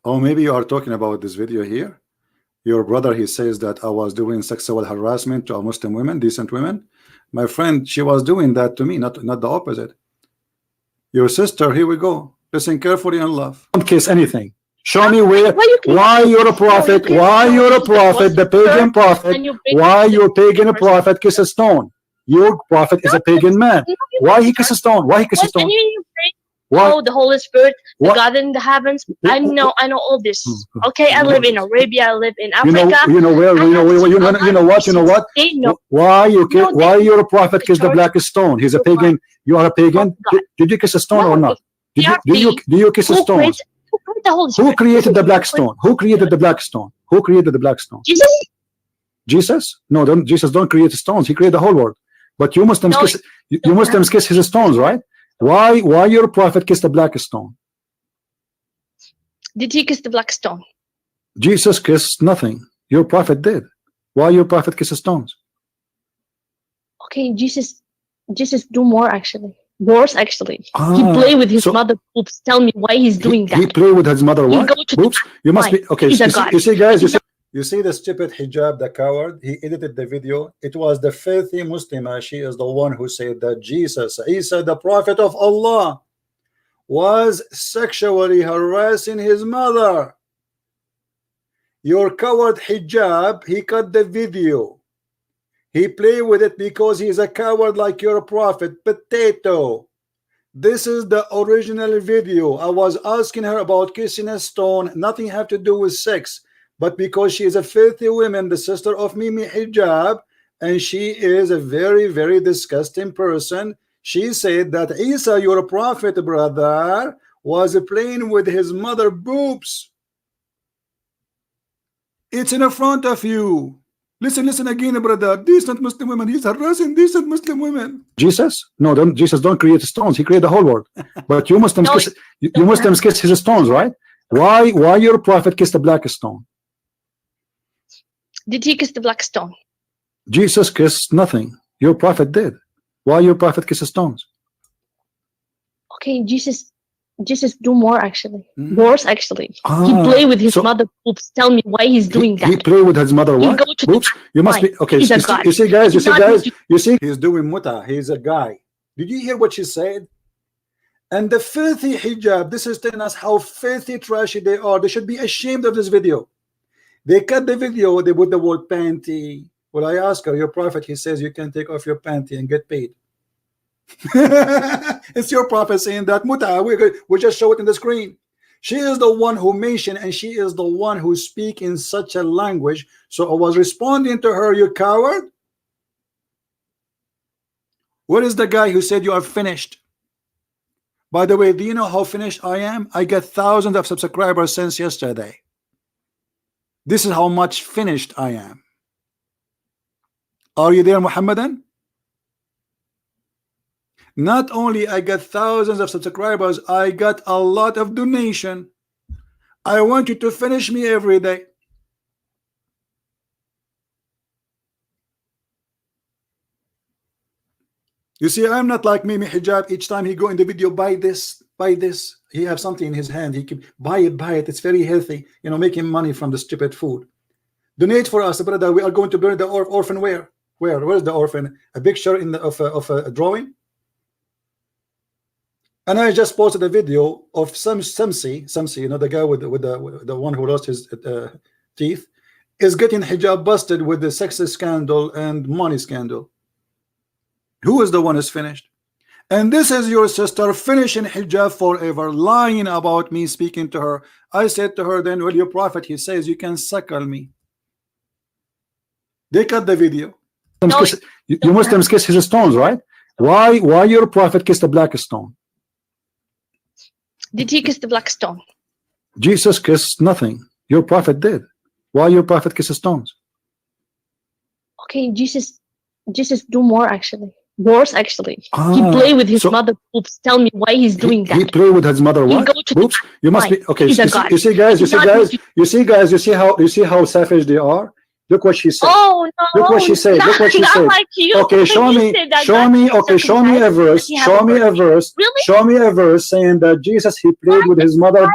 maybe you are talking about this video here. Your brother, he says that I was doing sexual harassment to a Muslim women, decent women. My friend, she was doing that to me, not the opposite. Your sister, here we go. Listen carefully and love. Don't kiss anything. Show me why you're a prophet, why you're a prophet, the pagan prophet, why your pagan prophet kiss a stone. Your prophet is a pagan man. Why he kiss a stone? Why he kiss a stone? Oh, the Holy Spirit, the God in the heavens. I know all this. Okay, I live in Arabia. I live in Africa. You know where? You know what? Why you're a prophet kiss the black stone? He's a pagan. You are a pagan. Did you kiss a stone or not? Do you kiss a stone? Who created the black stone? Who created the black stone? Who created the black stone? Jesus? No, Jesus don't create stones. He created the whole world. But you Muslims kiss his stones, right? Why your prophet kissed the black stone? Did he kiss the black stone? Jesus kissed nothing. Your prophet did. Why your prophet kisses stones? Okay, Jesus do more actually. Worse actually. He play with his mother boobs. Tell me why he's doing that. He play with his mother what? Boobs? You must be okay. You see, guys. You see the stupid hijab, the coward, he edited the video. It was the filthy Muslima. She is the one who said that Jesus, Isa, the prophet of Allah, was sexually harassing his mother. Your coward hijab, he cut the video. He played with it because he's a coward like your prophet. Potato. This is the original video. I was asking her about kissing a stone. Nothing have to do with sex. But because she is a filthy woman, the sister of Mimi Hijab, and she is a very, very disgusting person, she said that Isa, your prophet brother, was playing with his mother boobs. It's in front of you. Listen again, brother. Decent Muslim women. He's harassing decent Muslim women. Jesus? No, Jesus don't create stones. He created the whole world. But you Muslims, you Muslims kiss his stones, right? Why your prophet kissed a black stone? Did he kiss the black stone? Jesus kissed nothing. Your prophet did. Why your prophet kisses stones? Okay, Jesus do more actually. Worse actually. He play with his mother boobs. Tell me why he's doing that. He play with his mother what? Boobs? You must be okay. He's a guy. You see guys, he's doing muta. He's a guy. Did you hear what she said? And the filthy hijab, this is telling us how filthy trashy they are. They should be ashamed of this video. They cut the video, they put the word panty. Well, I asked her, your prophet, he says you can take off your panty and get paid. It's your prophet saying that. Muta, we just show it in the screen. She is the one who mentioned, and she is the one who speak in such a language. So I was responding to her, you coward. Where is the guy who said you are finished? By the way, do you know how finished I am? I get thousands of subscribers since yesterday. This is how much finished I am. Are you there, Muhammadan? Not only I got thousands of subscribers, I got a lot of donation. I want you to finish me every day. You see, I'm not like Mimi Hijab. Each time he go in the video, buy this, buy this. He have something in his hand. He can buy it. It's very healthy. You know, making money from the stupid food. Donate for us, brother. We are going to burn the orphan. Where's the orphan? A picture in the of a drawing. And I just posted a video of Samsi, you know, the guy with the one who lost his teeth, is getting hijab busted with the sex scandal and money scandal. Who is the one who's finished? And this is your sister finishing hijab forever, lying about me, speaking to her. I said to her then, well, your prophet, he says you can suckle me. They cut the video. No, you Muslims kiss his stones, right? Why your prophet kissed a black stone? Did he kiss the black stone? Jesus kissed nothing. Your prophet did. Why your prophet kisses stones? Okay, Jesus do more actually. Worse actually. He play with his mother boobs. Tell me why he's doing that. He play with his mother what? Boobs? You must be okay. You see how savage they are. Look what she said. Oh no! Look what she said. Look what she said. Like you. Okay, show me a verse. Show me a verse. Really? Show me a verse saying that Jesus he played with his mother.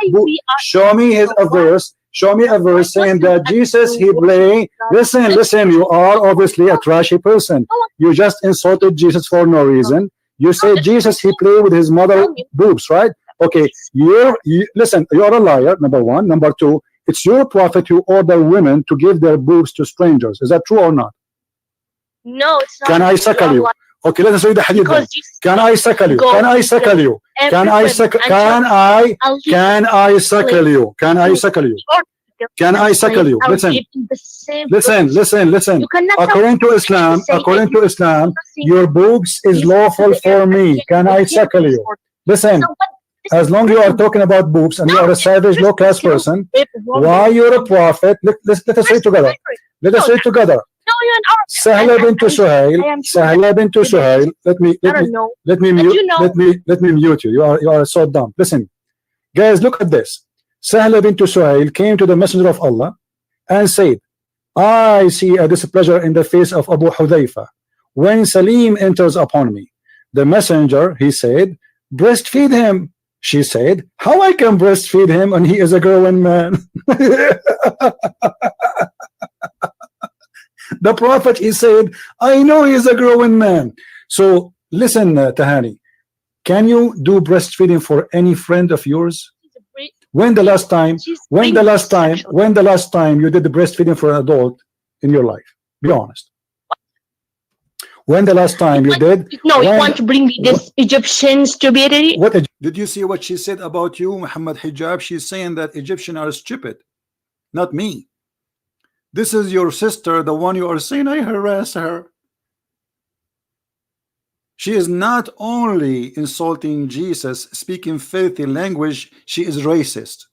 Show me a verse. Show me a verse saying that Jesus he played. Listen. You are obviously a trashy person. You just insulted Jesus for no reason. You say Jesus he played with his mother boobs, right? Okay. Listen. You are a liar. Number one. Number two. It's your prophet who order women to give their boobs to strangers. Is that true or not? No, it's not. Can I suckle you? Okay, let us read the hadith. Can I suckle you? Can I suckle you? Can I suckle you? Can I suckle you? Can I suckle you? Can I suckle you? Listen. According to Islam, your boobs is lawful for me. Can I suckle you? Listen. As long as you are talking about boobs and you are a savage, low-class person, why you're a prophet? Let us say it together. Let us say it together. Sahla bint Suhail. Let me mute you. You are so dumb. Listen, guys, look at this. Sahla bint Suhail came to the Messenger of Allah and said, I see a displeasure in the face of Abu Hudhayfa when Salim enters upon me. The messenger, he said, breastfeed him. She said, how I can breastfeed him and he is a growing man? The Prophet, he said, I know he's a growing man. So listen, Tahani, can you do breastfeeding for any friend of yours? When the last time you did the breastfeeding for an adult in your life? Be honest. When the last time you did? No, you want to bring me this Egyptian stupidity? What did you see what she said about you, Mohammed Hijab? She's saying that Egyptians are stupid, not me. This is your sister, the one you are saying I harass her. She is not only insulting Jesus, speaking filthy language, she is racist.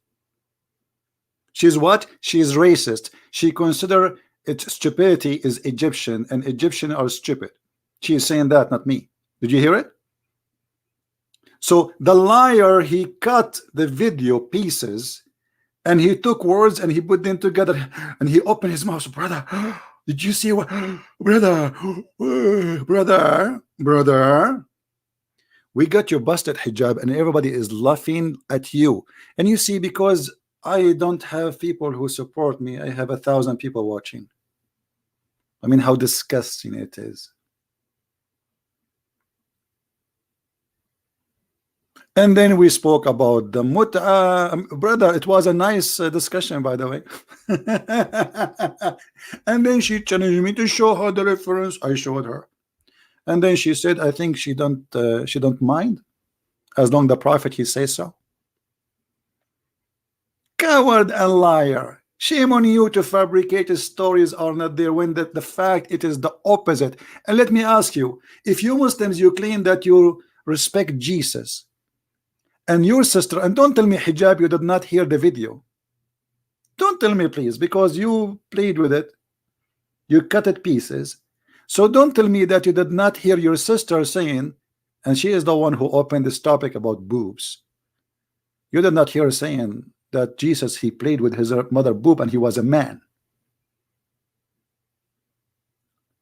She's what? She is racist. She consider its stupidity is Egyptian, and Egyptians are stupid. She is saying that, not me. Did you hear it? So the liar, he cut the video pieces and he took words and he put them together and he opened his mouth. Brother, did you see what? Brother, we got you busted, Hijab, and everybody is laughing at you. And you see, because I don't have people who support me, I have 1,000 people watching. I mean, how disgusting it is. And then we spoke about the mut'a. Brother, it was a nice discussion, by the way. And then she challenged me to show her the reference. I showed her, and then she said, I think she don't mind as long the Prophet he says so. Coward and liar. Shame on you to fabricate stories are not there when the fact it is the opposite. And let me ask you, if you Muslims, you claim that you respect Jesus and your sister, and don't tell me, Hijab, you did not hear the video. Don't tell me, please, because you played with it, you cut it pieces. So don't tell me that you did not hear your sister saying, and she is the one who opened this topic about boobs. You did not hear her saying that Jesus, he played with his mother boob and he was a man.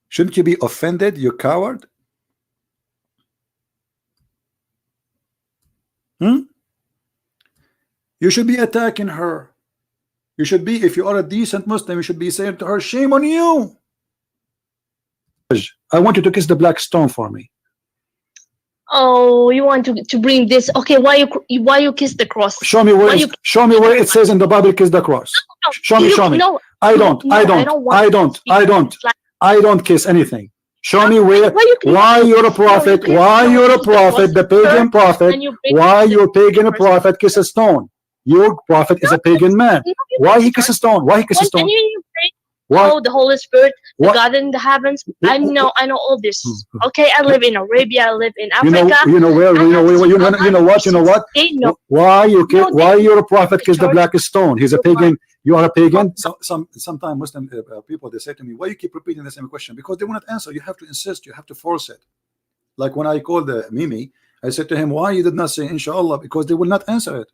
Shouldn't you be offended, you coward? You should be attacking her. You should be, if you are a decent Muslim, you should be saying to her, shame on you. I want you to kiss the black stone for me. Oh, you want to bring this? Okay, why you kiss the cross? Show me where it says in the Bible, kiss the cross. No, show me. No, I don't kiss anything. Show me where. Why you're a prophet? Why you're a prophet? The pagan prophet. Why your pagan prophet kiss a stone? Your prophet is a pagan man. Why he kiss a stone? Why he kiss a stone? Oh, the Holy Spirit, the God in the heavens. I know all this. Okay, I live in Arabia. I live in Africa. You know what? Why you're a prophet kiss the black stone? He's a pagan. You are a pagan. Sometimes Muslim people, they say to me, why you keep repeating the same question? Because they will not answer. You have to insist. You have to force it. Like when I called Mimi, I said to him, why you did not say inshallah? Because they will not answer it.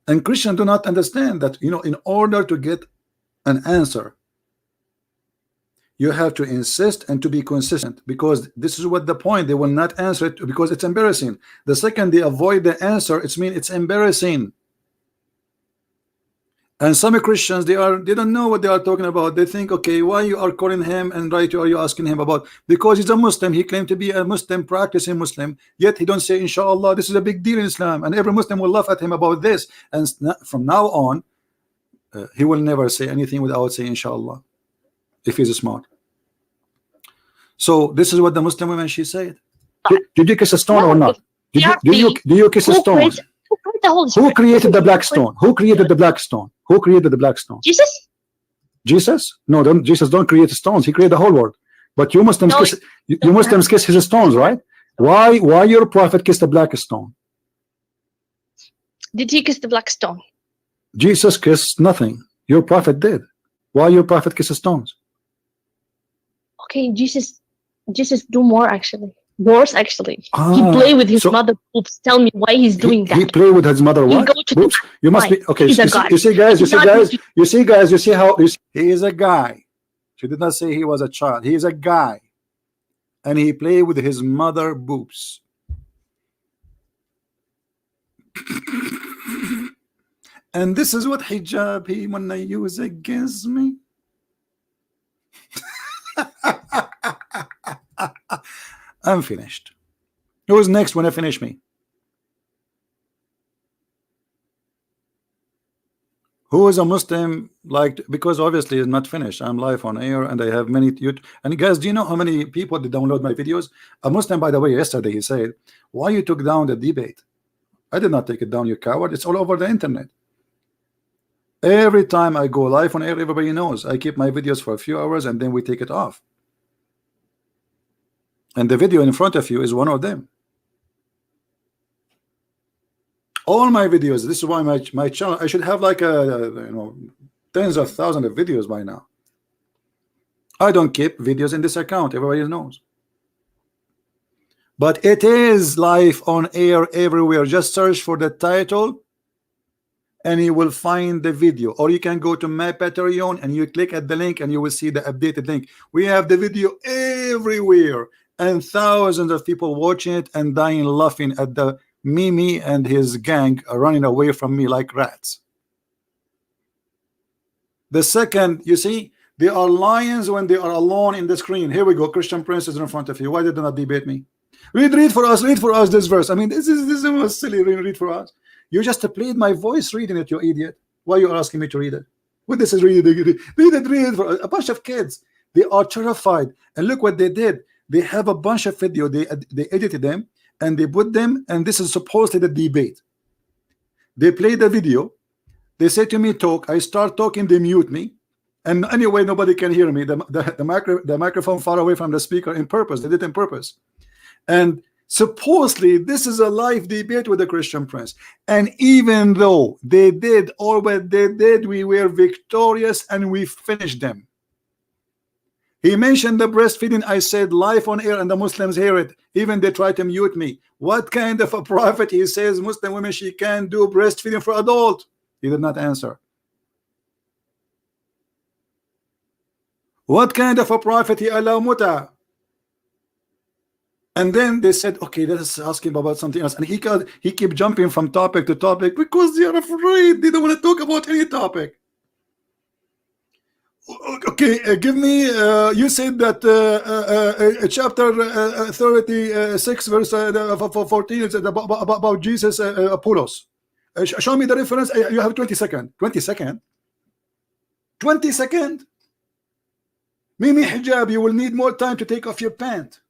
And Christians do not understand that, in order to get an answer, you have to insist and to be consistent, because this is what the point. They will not answer it because it's embarrassing. The second they avoid the answer, it means it's embarrassing. And some Christians, they don't know what they are talking about. They think, okay, why you are calling him and are you asking him about? Because he's a Muslim. He claimed to be a Muslim, practicing Muslim, yet he don't say inshallah. This is a big deal in Islam, and every Muslim will laugh at him about this. And from now on, he will never say anything without saying inshallah, if he's smart. So this is what the Muslim woman, she said. Did you kiss a stone or not? Do you kiss a stone? Who created the black stone? Who created the black stone? Who created the black stone? Jesus? Jesus? No, Jesus don't create stones. He created the whole world. But you Muslims kiss his stones, right? Why your prophet kissed the black stone? Did he kiss the black stone? Jesus kissed nothing. Your prophet did. Why your prophet kisses stones? Okay, Jesus do more actually. Worse actually. He play with his mother boobs. Tell me why he's doing that. He play with his mother what? Boobs? You must be okay. You see guys, you see how he is a guy. She did not say he was a child. He is a guy. And he played with his mother boobs. And this is what hijab he wanna use against me. I'm finished. Who's next when I finish me? Who is a Muslim, like, because obviously it's not finished. I'm live on air and I have many YouTube. And guys, do you know how many people that download my videos? A Muslim, by the way, yesterday he said, why you took down the debate? I did not take it down, you coward. It's all over the internet. Every time I go live on air, everybody knows I keep my videos for a few hours and then we take it off. And the video in front of you is one of them. All my videos, this is why my channel, I should have like tens of thousands of videos by now. I don't keep videos in this account, everybody knows. But it is live on air everywhere. Just search for the title and you will find the video, or you can go to my Patreon and you click at the link and you will see the updated link. We have the video everywhere and thousands of people watching it and dying laughing at the Mimi and his gang are running away from me like rats. The second, you see, they are lions when they are alone in the screen. Here we go, Christian Prince is in front of you. Why did they not debate me? Read for us this verse. I mean, this is silly. Read for us. You just played my voice reading it, you idiot. Why you are asking me to read it? What this is read it for a bunch of kids. They are terrified. And look what they did. They have a bunch of video. They edited them and they put them, and this is supposedly the debate. They play the video. They say to me, talk. I start talking. They mute me. And anyway, nobody can hear me. The microphone far away from the speaker in purpose. They did it in purpose. And supposedly this is a live debate with the Christian Prince. And even though they did all what they did, we were victorious and we finished them. He mentioned the breastfeeding. I said live on air and the Muslims hear it. Even they try to mute me. What kind of a prophet? He says Muslim women, she can't do breastfeeding for adult. He did not answer. What kind of a prophet he allow muta? And then they said, okay, let's ask him about something else. And he keep jumping from topic to topic because they are afraid. They don't want to talk about any topic. Okay, give me, you said that chapter 36 verse 14 is about Jesus Apollos. Show me the reference. You have 20 seconds. 20 seconds? 20 seconds? Mimi Hijab, you will need more time to take off your pant.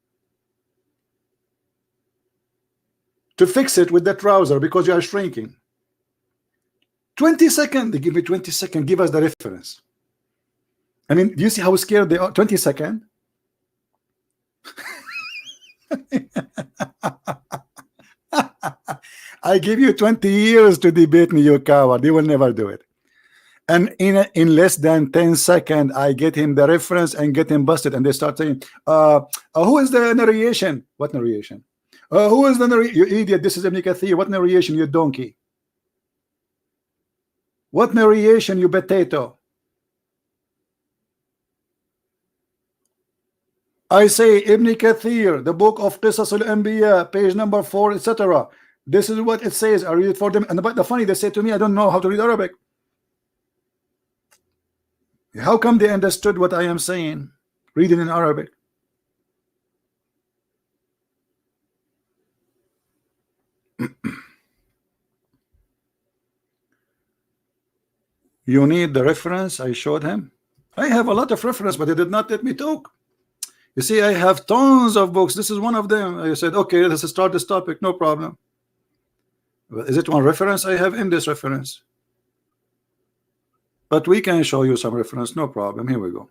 To fix it with the trouser because you are shrinking. 20 seconds. They give me 20 seconds. Give us the reference. I mean, do you see how scared they are? 20 seconds. I give you 20 years to debate me, you coward. You will never do it. And in less than 10 seconds, I get him the reference and get him busted. And they start saying, who is the narration? What narration? Who is the narration? You idiot. This is Ibn Kathir. What narration, you donkey? What narration, you potato? I say Ibn Kathir, the book of Qisas al-Anbiya, page number 4, etc. This is what it says. I read it for them. And the funny, they say to me, I don't know how to read Arabic. How come they understood what I am saying? Reading in Arabic. You need the reference I showed him. I have a lot of reference, but they did not let me talk. You see, I have tons of books. This is one of them. I said, okay, let's start this topic, no problem. But is it one reference? I have in this reference. But we can show you some reference, no problem. Here we go.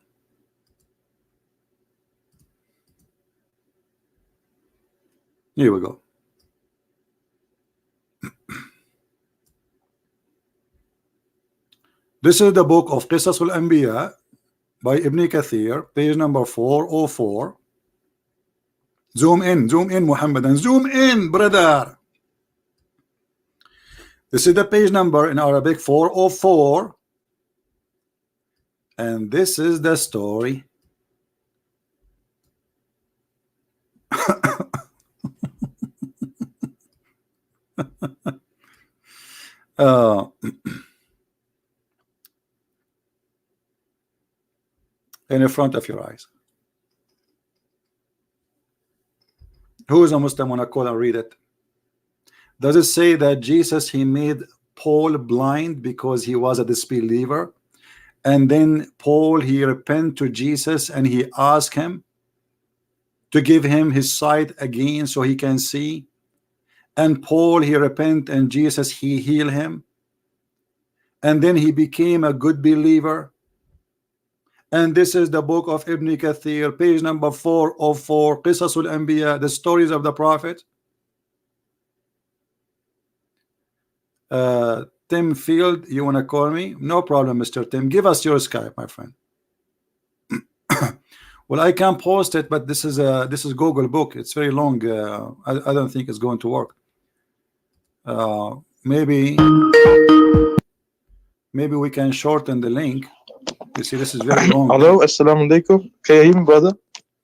Here we go. This is the book of Qisas al-Anbiya by Ibn Kathir, page number 404. Zoom in, Muhammad, and zoom in, brother. This is the page number in Arabic, 404. And this is the story. in front of your eyes. Who is a Muslim? Wanna call and read it? Does it say that Jesus, he made Paul blind because he was a disbeliever, and then Paul, he repented to Jesus and he asked him to give him his sight again so he can see, and Paul, he repented and Jesus, he healed him, and then he became a good believer? And this is the book of Ibn Kathir, page number 404, Qisasul Anbiya, the stories of the prophet. Tim Field, you want to call me? No problem, Mr. Tim. Give us your Skype, my friend. Well, I can post it, but this is Google book. It's very long. I don't think it's going to work. Maybe we can shorten the link. You see, this is very long. Hello, assalamu alaikum. Can you hear me, brother?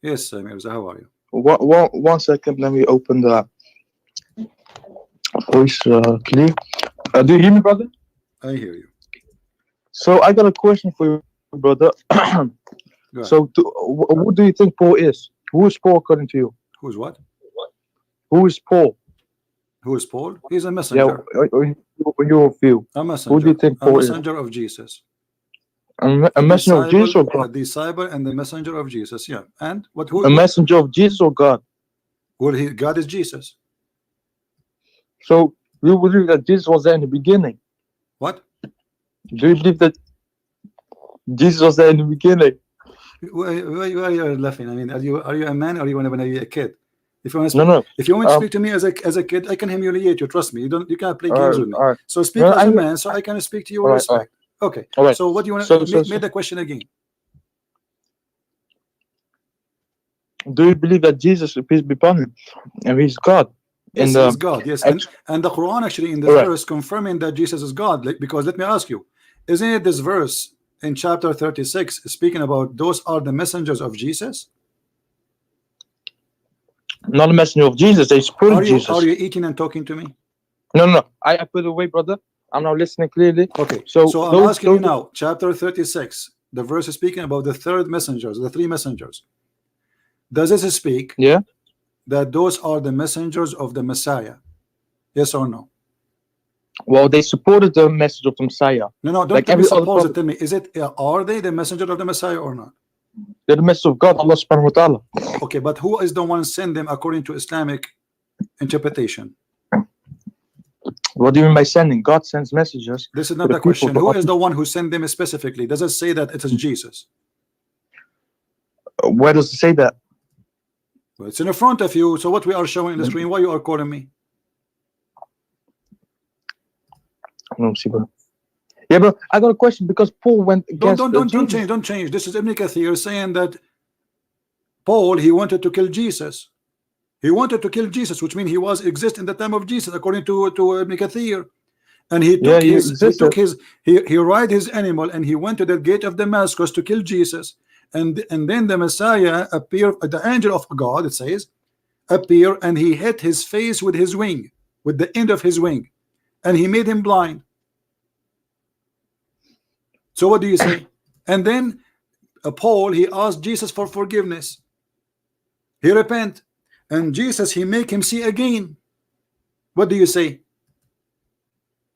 Yes, Mirza, how are you? One second, let me open the voice clear. Do you hear me, brother? I hear you. So I got a question for you, brother. So who do you think Paul is? Who is Paul according to you? Who's what? Who is Paul? Who is Paul? He's a messenger. Yeah, in your view. A messenger. Who do you think Paul is? A messenger of Jesus. A messenger of Jesus or God? A disciple and the messenger of Jesus. Yeah. And what? Who? A messenger of Jesus or God? Well, God is Jesus. So you believe that Jesus was there in the beginning? What? Do you believe that Jesus was there in the beginning? Why are you laughing? I mean, are you a man or you want to be a kid? If you want to speak, no. If you want to speak to me as a kid, I can humiliate you. Trust me. You can't play games with me. Right. So speak as a man, so I can speak to you with respect. Okay. Right. So what do you want to make the question again? Do you believe that Jesus, peace be upon him, and he's God? Yes, he's God. Yes, and the Quran actually in this verse confirming that Jesus is God. Because let me ask you, isn't it this verse in chapter 36 speaking about those are the messengers of Jesus? Not a messenger of Jesus. They support Jesus. Are you eating and talking to me? No. I put it away, brother. I'm now listening clearly. Okay. So I'm asking you now, chapter 36, the verse is speaking about the three messengers. Does it speak? Yeah. That those are the messengers of the Messiah? Yes or no? Well, they supported the message of the Messiah. No, don't suppose it. Tell me, are they the messenger of the Messiah or not? They're the message of God, Allah subhanahu wa ta'ala. Okay, but who is the one send them according to Islamic interpretation? What do you mean by sending? God sends messages. This is not the question. Who is the one who sent them specifically? Does it say that it is Jesus? Where does it say that? Well, it's in front of you. So what we are showing on the screen, why you are calling me? No, see, bro. Yeah, bro. I got a question because Paul went against. Don't change. This is Ibn Kathir saying that Paul, he wanted to kill Jesus. He wanted to kill Jesus, which means he was exist in the time of Jesus, according to Ibn Kathir. And he took he ride his animal and he went to the gate of Damascus to kill Jesus. And then the Messiah appeared, the angel of God, it says, appeared, and he hit his face with his wing, with the end of his wing, and he made him blind. So what do you say? And then Paul, he asked Jesus for forgiveness. He repent, and Jesus, he make him see again. What do you say?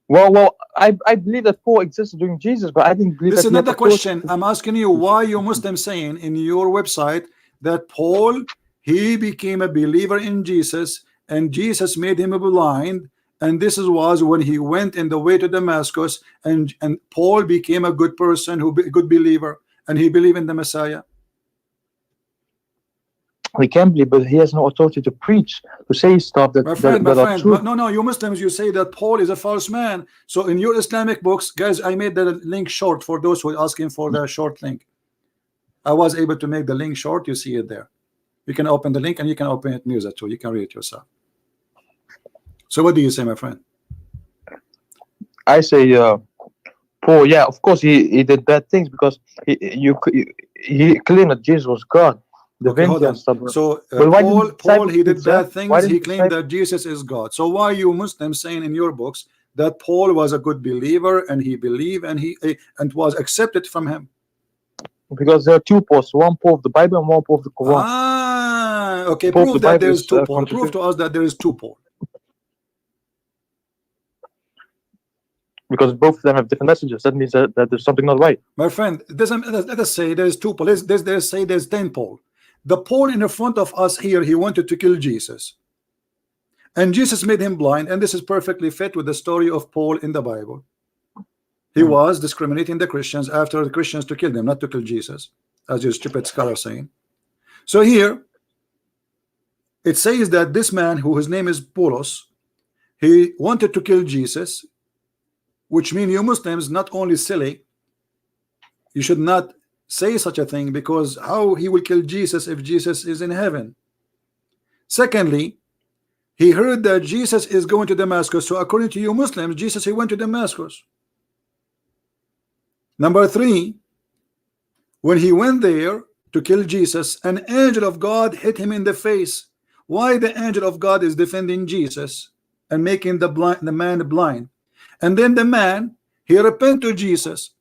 Well, I believe that Paul existed during Jesus, but I didn't believe. This is not the question. I'm asking you, why you Muslims saying in your website that Paul, he became a believer in Jesus, and Jesus made him blind, and this was when he went in the way to Damascus, and Paul became a good person, good believer, and he believed in the Messiah. He can believe, but he has no authority to preach, to say stuff that, my friend, are true. No, you Muslims, you say that Paul is a false man. So in your Islamic books, guys, I made the link short for those who are asking for the short link. I was able to make the link short. You see it there. You can open the link and you can open it Musa too. You can read it yourself. So what do you say, my friend? I say Paul, yeah, of course he did bad things because he claimed that Jesus was God. Okay, hold on. So Paul, he did bad things. He claimed that Jesus is God. So why you Muslims saying in your books that Paul was a good believer and he believed and was accepted from him? Because there are two Pauls, one Paul of the Bible and one Paul of the Quran. Ah, okay. Paul of Prove the that Bible there is is, two Paul. Prove contradictory. to us that there is two Paul. Because both of them have different messages. That means that there's something not right. My friend, it doesn't, let us say there's two Paul. Let's say there's 10 Paul. The Paul in the front of us here, he wanted to kill Jesus. And Jesus made him blind, and this is perfectly fit with the story of Paul in the Bible. He was discriminating the Christians after the Christians to kill them, not to kill Jesus, as your stupid scholar saying. So here it says that this man, who his name is Paulos, he wanted to kill Jesus, which means you Muslims not only silly, you should not say such a thing, because how he will kill Jesus if Jesus is in heaven? Secondly, he heard that Jesus is going to Damascus, so according to you Muslims, Jesus, he went to Damascus. Number three, when he went there to kill Jesus, an angel of God hit him in the face. Why the angel of God is defending Jesus and making the man blind? And then the man, he repented to Jesus.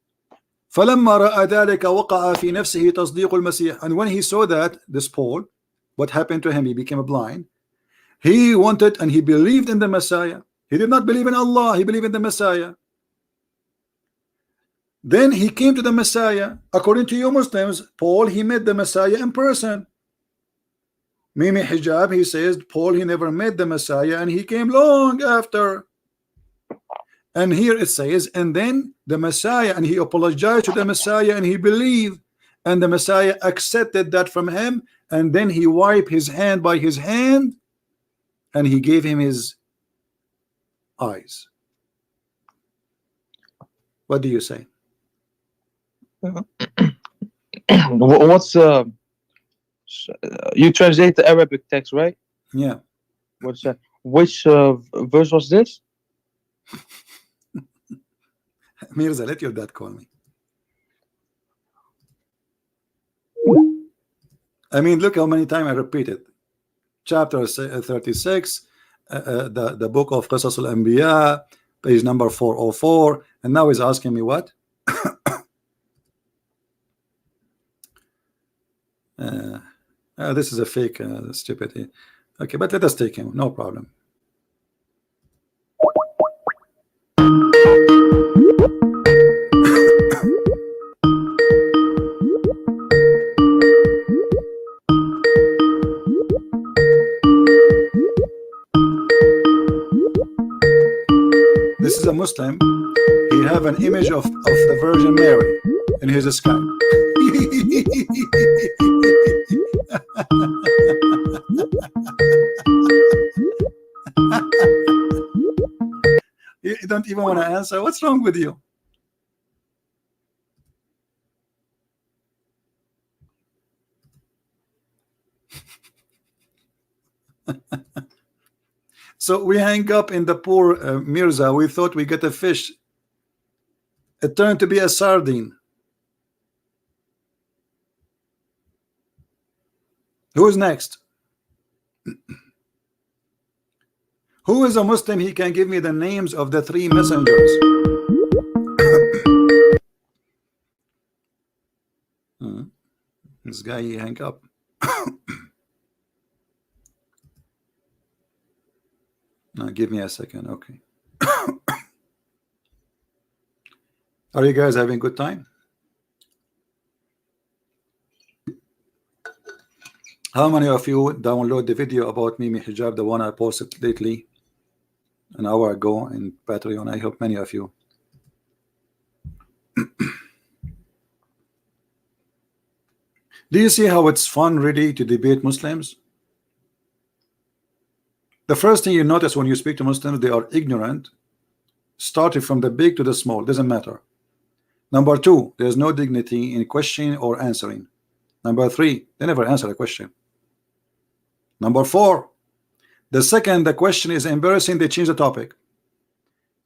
فلما رأى ذلك وقع في نفسه تصديق المسيح. And when he saw that, this Paul, what happened to him? He became blind. He wanted and he believed in the Messiah. He did not believe in Allah, he believed in the Messiah. Then he came to the Messiah. According to you Muslims, Paul, he met the Messiah in person. Mohammed Hijab, he says Paul, he never met the Messiah and he came long after. And here it says, and then the Messiah, and he apologized to the Messiah and he believed, and the Messiah accepted that from him, and then he wiped his hand by his hand and he gave him his eyes. What do you say? What's you translate the Arabic text, right? Yeah. What's that? Which verse was this? Mirza, let your dad call me. I mean, look how many times I repeat it. Chapter 36, the book of Qasas al-Anbiya, page number 404, and now he's asking me what? This is a fake stupidity. Okay, but let us take him, no problem. This is a Muslim. He have an image of the Virgin Mary in his sky. You don't even want to answer. What's wrong with you? So we hang up in the poor Mirza. We thought we get a fish. It turned to be a sardine. Who's next? Who is a Muslim? He can give me the names of the three messengers. This guy, he hang up. Now give me a second. Okay. Are you guys having a good time? How many of you download the video about Mohammed Hijab, the one I posted lately, an hour ago in Patreon? I hope many of you. Do you see how it's fun really to debate Muslims? The first thing you notice when you speak to Muslims, they are ignorant, starting from the big to the small, doesn't matter. Number two, there's no dignity in questioning or answering. Number three, they never answer a question. Number four, the second the question is embarrassing, they change the topic.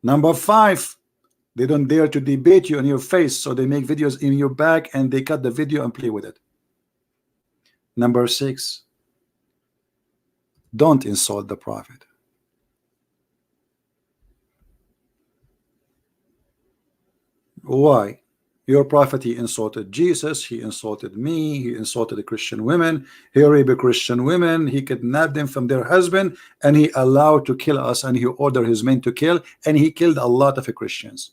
Number five, they don't dare to debate you in your face, so they make videos in your back and they cut the video and play with it. Number six, don't insult the Prophet. Why? Your prophet, he insulted Jesus, he insulted me, he insulted the Christian women, he raped Christian women, he kidnapped them from their husband, and he allowed to kill us, and he ordered his men to kill, and he killed a lot of Christians.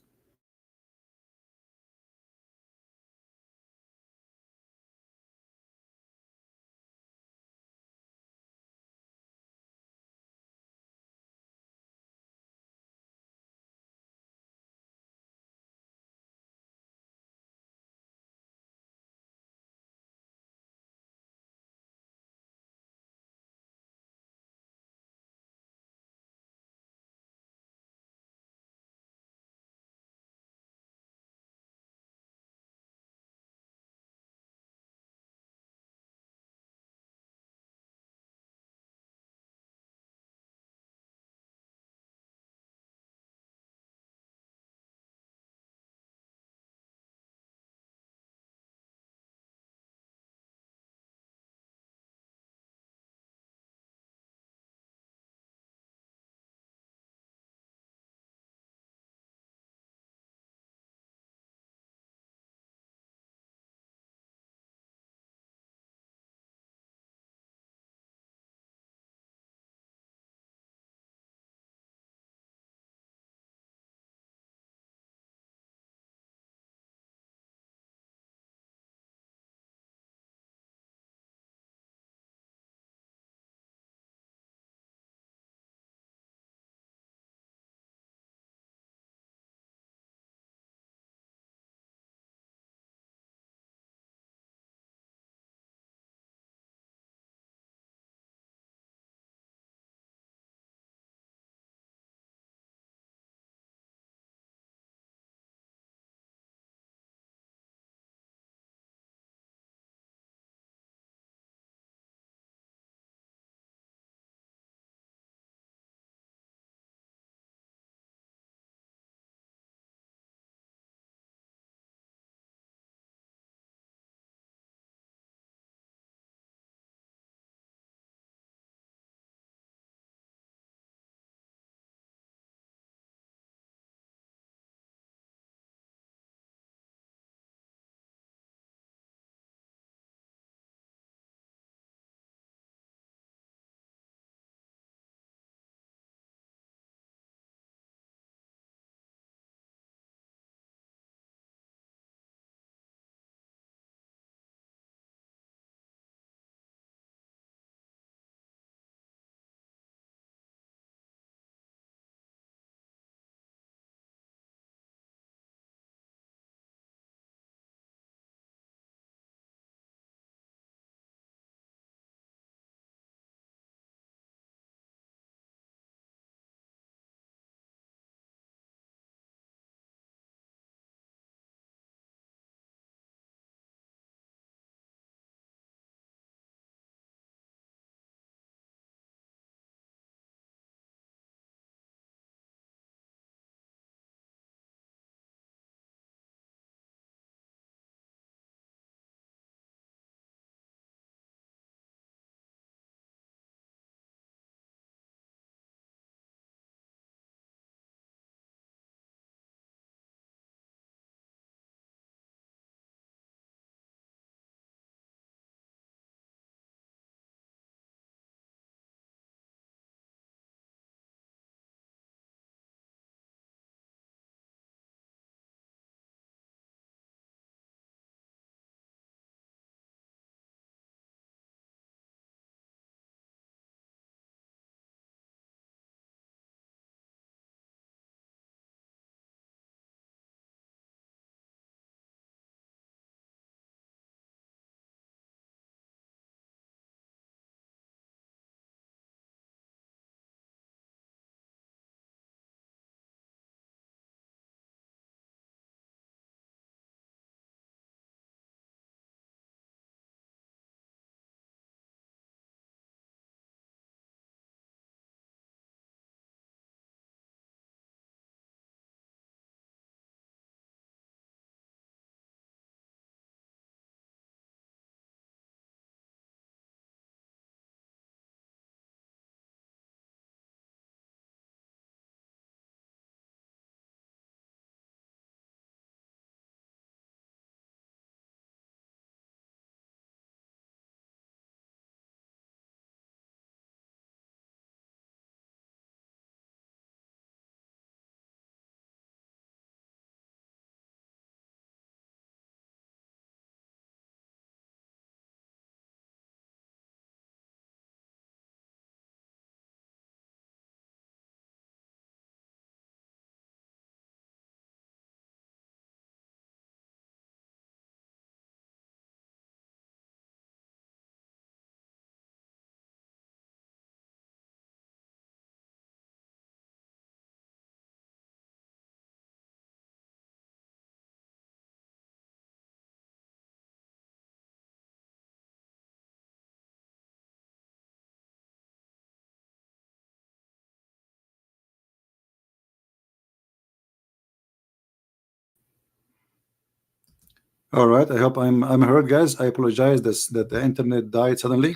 All right, I hope I'm heard, guys. I apologize that the internet died suddenly.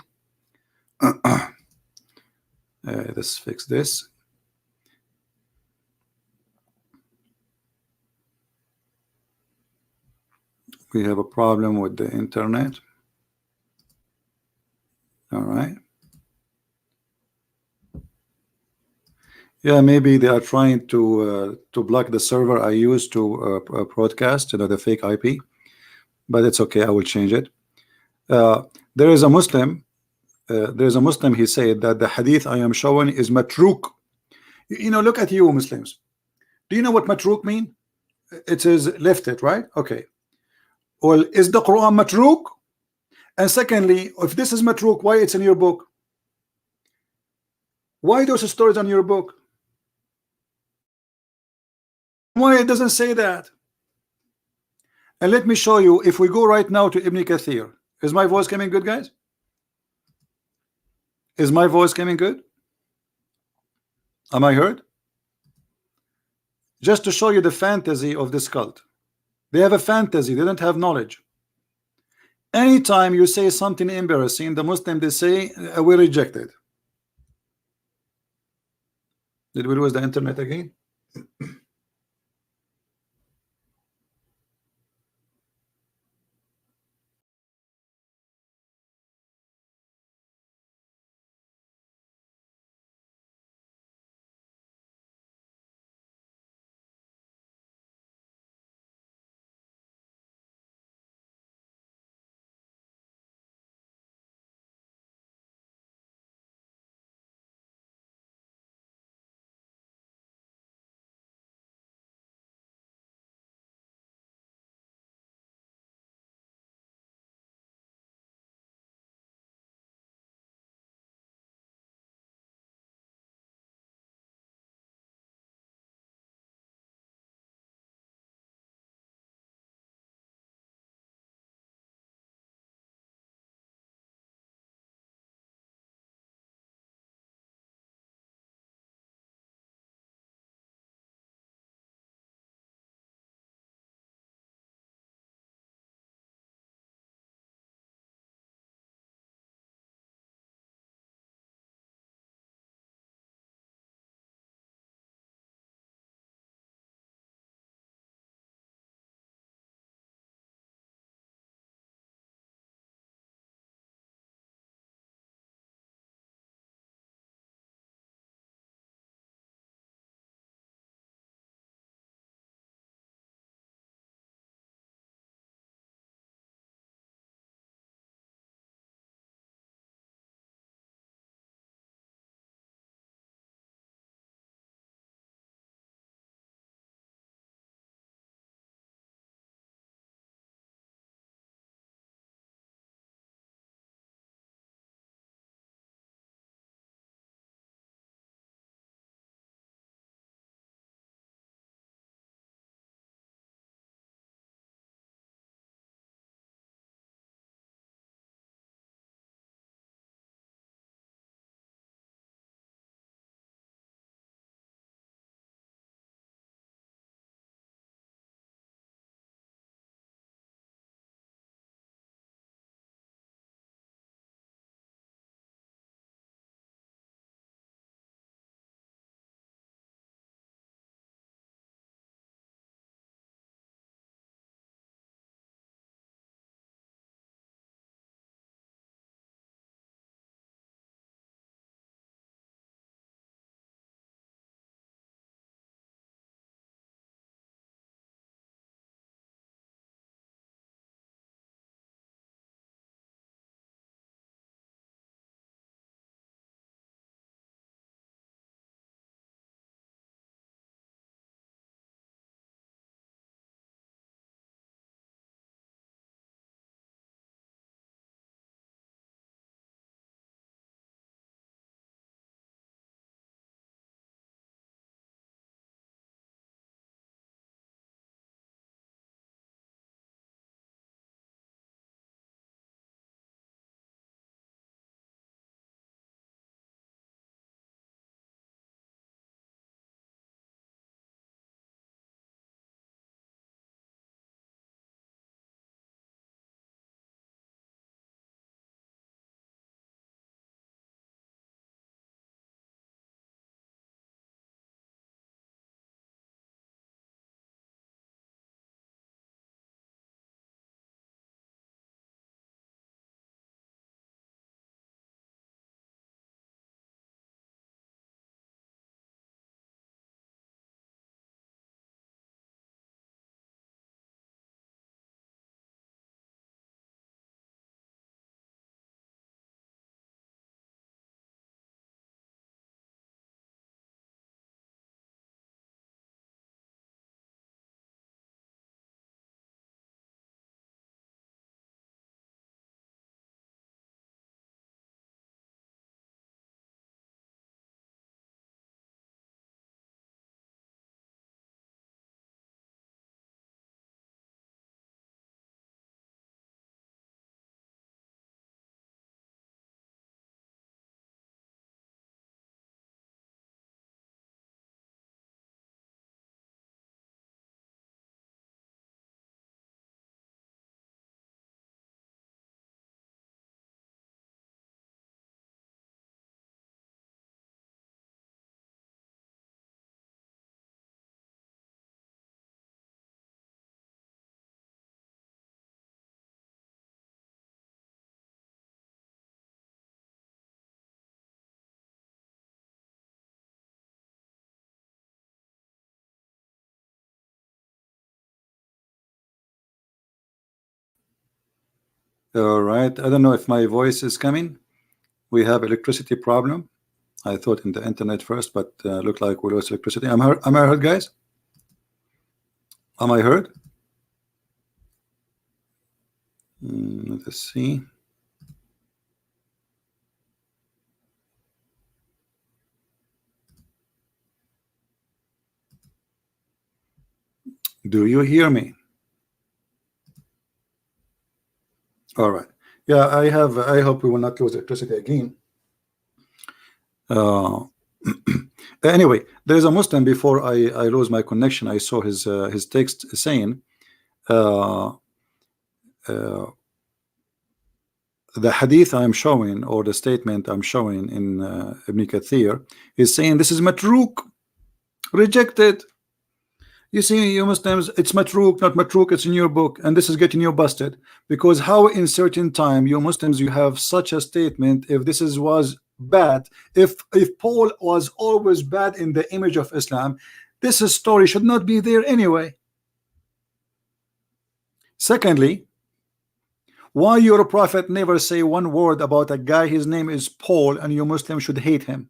Let's fix this. We have a problem with the internet. All right. Yeah, maybe they are trying to block the server I use to broadcast, the fake IP. But it's okay. I will change it. There is a Muslim. There's a Muslim. He said that the hadith I am showing is matruk. You know, look at you, Muslims. Do you know what matruk mean? It is lifted, right? Okay. Well, is the Quran matruk? And secondly, if this is matruk, why it's in your book? Why those stories on your book? Why it doesn't say that? And let me show you. If we go right now to Ibn Kathir, is my voice coming good, guys? Is my voice coming good? Am I heard? Just to show you the fantasy of this cult. They have a fantasy. They don't have knowledge. Anytime you say something embarrassing, the Muslim, they say we reject it. Did we lose the internet again? All right. I don't know if my voice is coming. We have electricity problem. I thought in the internet first, but looked like we lost electricity. Am I heard, guys? Am I heard? Let's see. Do you hear me? All right. Yeah, I hope we will not lose electricity again. Anyway, there is a Muslim. Before I lose my connection, I saw his text saying the hadith I'm showing, or the statement I'm showing in Ibn Kathir, is saying this is matruk, rejected. You see, you Muslims, it's matruk, not matruk, it's in your book, and this is getting you busted. Because how in certain time, you Muslims, you have such a statement, if this was bad, if Paul was always bad in the image of Islam, this story should not be there anyway. Secondly, why your prophet never say one word about a guy, his name is Paul, and you Muslims should hate him?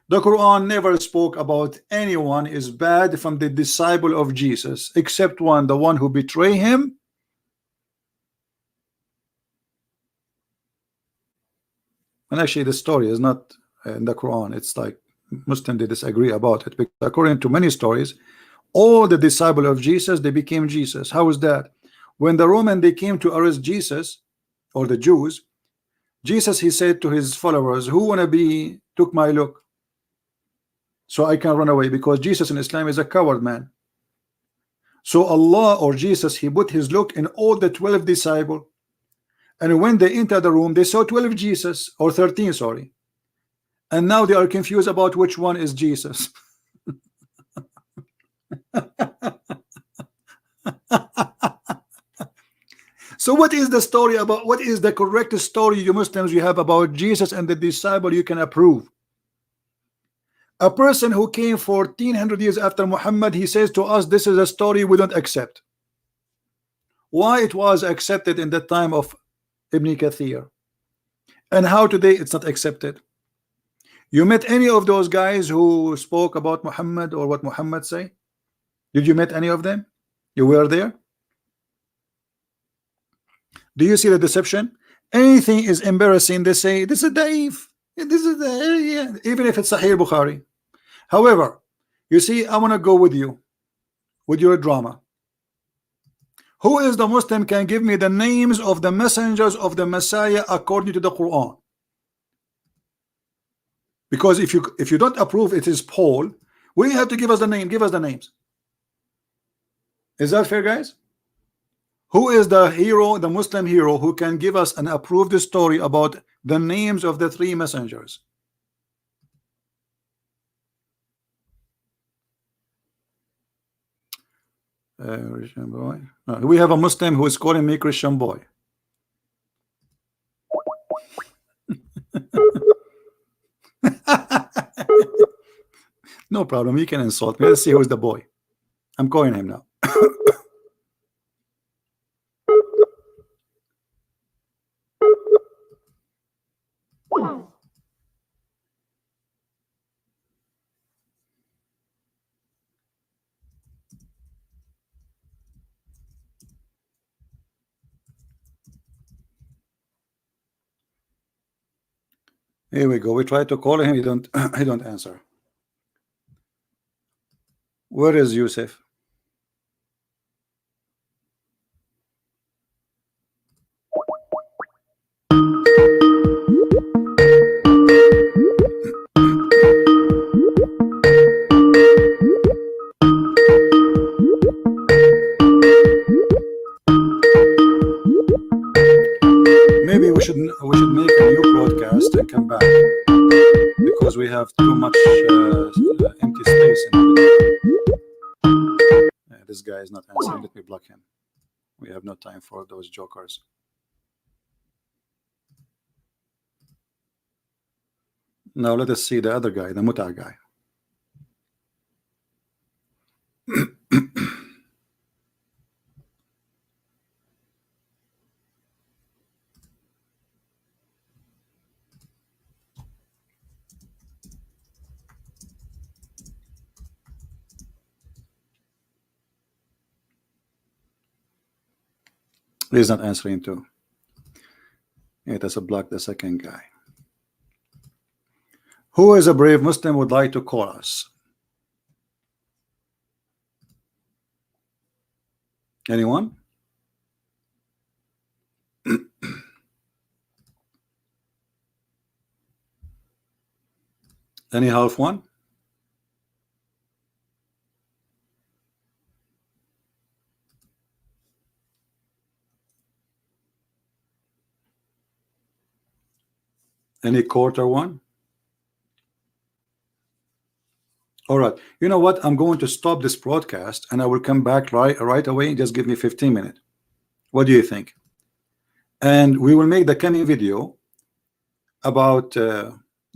The Quran never spoke about anyone is bad from the disciple of Jesus, except one, the one who betray him. And actually the story is not in the Quran. It's like Muslims, they disagree about it, because according to many stories, all the disciple of Jesus, they became Jesus. How is that? When the Roman, they came to arrest Jesus, or the Jews, Jesus, he said to his followers, who wanna be took my look so I can run away? Because Jesus in Islam is a coward man. So Allah, or Jesus, he put his look in all the 12 disciples, and when they entered the room, they saw 12 Jesus, or 13, sorry, and now they are confused about which one is Jesus. So what is the story about? What is the correct story, you Muslims, you have about Jesus and the disciple you can approve? A person who came 1400 years after Muhammad, he says to us, this is a story we don't accept. Why it was accepted in the time of Ibn Kathir, and how today it's not accepted? You met any of those guys who spoke about Muhammad or what Muhammad say? Did you met any of them? You were there? Do you see the deception? Anything is embarrassing, they say this is daif, this is yeah, even if it's Sahih Bukhari. However, you see, I want to go with you with your drama. Who is the Muslim can give me the names of the messengers of the Messiah according to the Quran? Because if you don't approve it is Paul, we have to give us the name. Give us the names. Is that fair, guys? Who is the hero, the Muslim hero, who can give us and approve the story about the names of the 3 messengers? Christian boy. We have a Muslim who is calling me Christian boy. No problem, you can insult me. Let's see who's the boy. I'm calling him now. Here we go. We try to call him. He don't answer. Where is Yusuf? Maybe we should make a new broadcast and come back, because we have too much empty space in the video. This guy is not answering. Let me block him. We have no time for those jokers. Now let us see the other guy, the Muta guy. He's not answering too. It has a block the second guy. Who is a brave Muslim would like to call us? Anyone? Any half one? Any quarter one? All right. You know what? I'm going to stop this broadcast and I will come back right away. Just give me 15 minutes. What do you think? And we will make the coming video about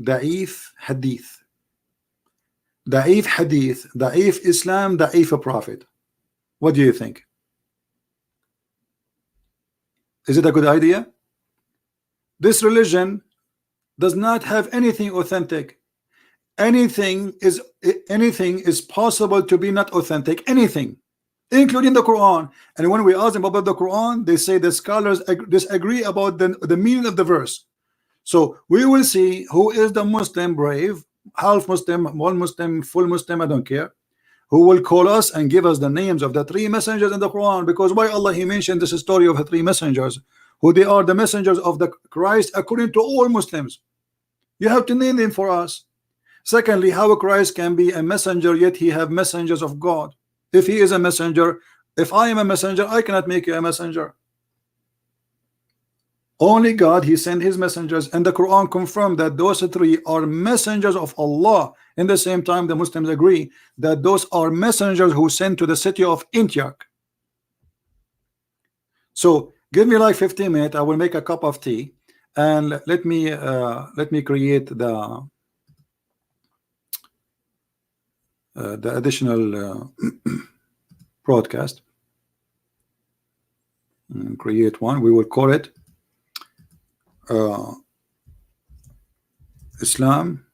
Da'if Hadith. Da'if Hadith, Da'if Islam, Da'if Prophet. What do you think? Is it a good idea? This religion does not have anything authentic. Anything is possible to be not authentic. Anything, including the Quran. And when we ask them about the Quran, they say the scholars disagree about the meaning of the verse. So we will see who is the Muslim brave, half Muslim, one Muslim, full Muslim, I don't care, who will call us and give us the names of the three messengers in the Quran. Because why Allah He mentioned this story of the three messengers, who they are the messengers of the Christ according to all Muslims. You have to name them for us. Secondly, how Christ can be a messenger yet he have messengers of God? If he is a messenger, if I am a messenger, I cannot make you a messenger. Only God, he sent his messengers, and the Quran confirmed that those three are messengers of Allah. In the same time, the Muslims agree that those are messengers who sent to the city of Antioch. So give me like 15 minutes. I will make a cup of tea and let me create the additional broadcast. And create one. We will call it Islam,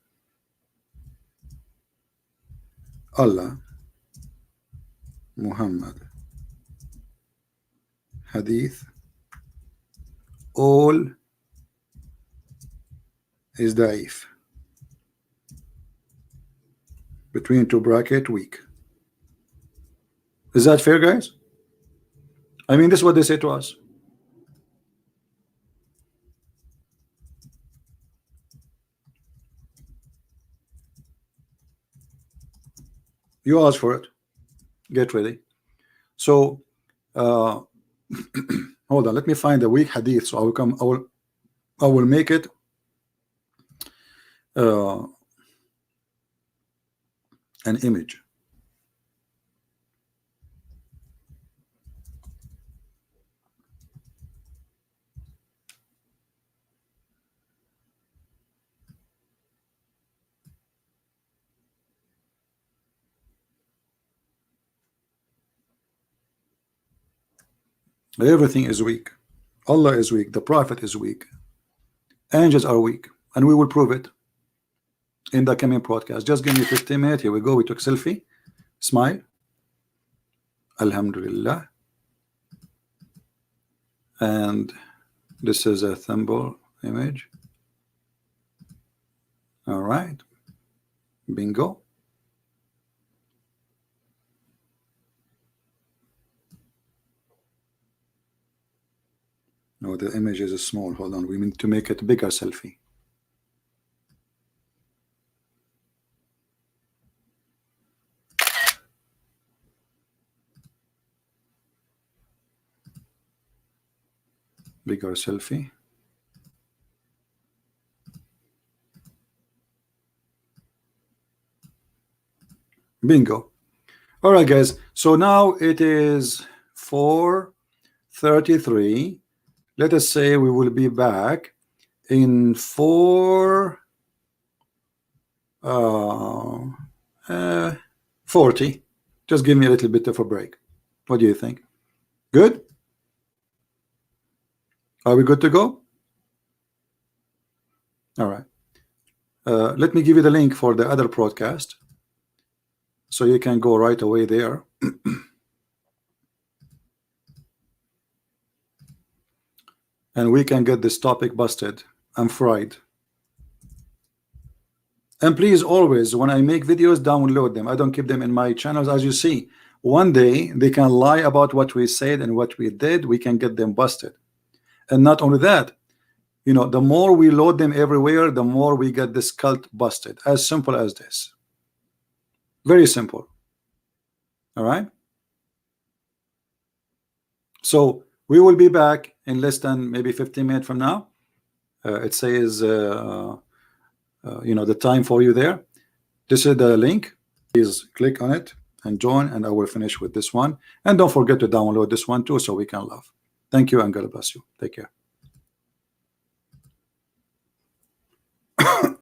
Allah, Muhammad, Hadith, all is Da'if. Between two bracket weak. Is that fair, guys? I mean, this is what they say to us. You ask for it. Get ready. So hold on, let me find the weak hadith. So I will make it an image. Everything is weak. Allah is weak. The Prophet is weak. Angels are weak, and we will prove it in the coming broadcast. Just give me 15 minutes. Here we go. We took selfie. Smile. Alhamdulillah. And this is a thumbnail image. All right. Bingo. No, the image is small. Hold on. We need to make it bigger selfie. Bigger selfie. Bingo. All right, guys. So now it is 4:33. Let us say we will be back in 4:40. Just give me a little bit of a break. What do you think? Good? Are we good to go? All right. Let me give you the link for the other broadcast, so you can go right away there. and we can get this topic busted. I'm fried. And please, always, when I make videos, download them. I don't keep them in my channels. As you see, one day they can lie about what we said and what we did. We can get them busted. And not only that, you know, the more we load them everywhere, the more we get this cult busted. As simple as this. Very simple. All right. So we will be back in less than maybe 15 minutes from now. It says you know, the time for you there. This is the link. Please click on it and join, and I will finish with this one. And don't forget to download this one too, so we can laugh. Thank you, and God bless you. Take care.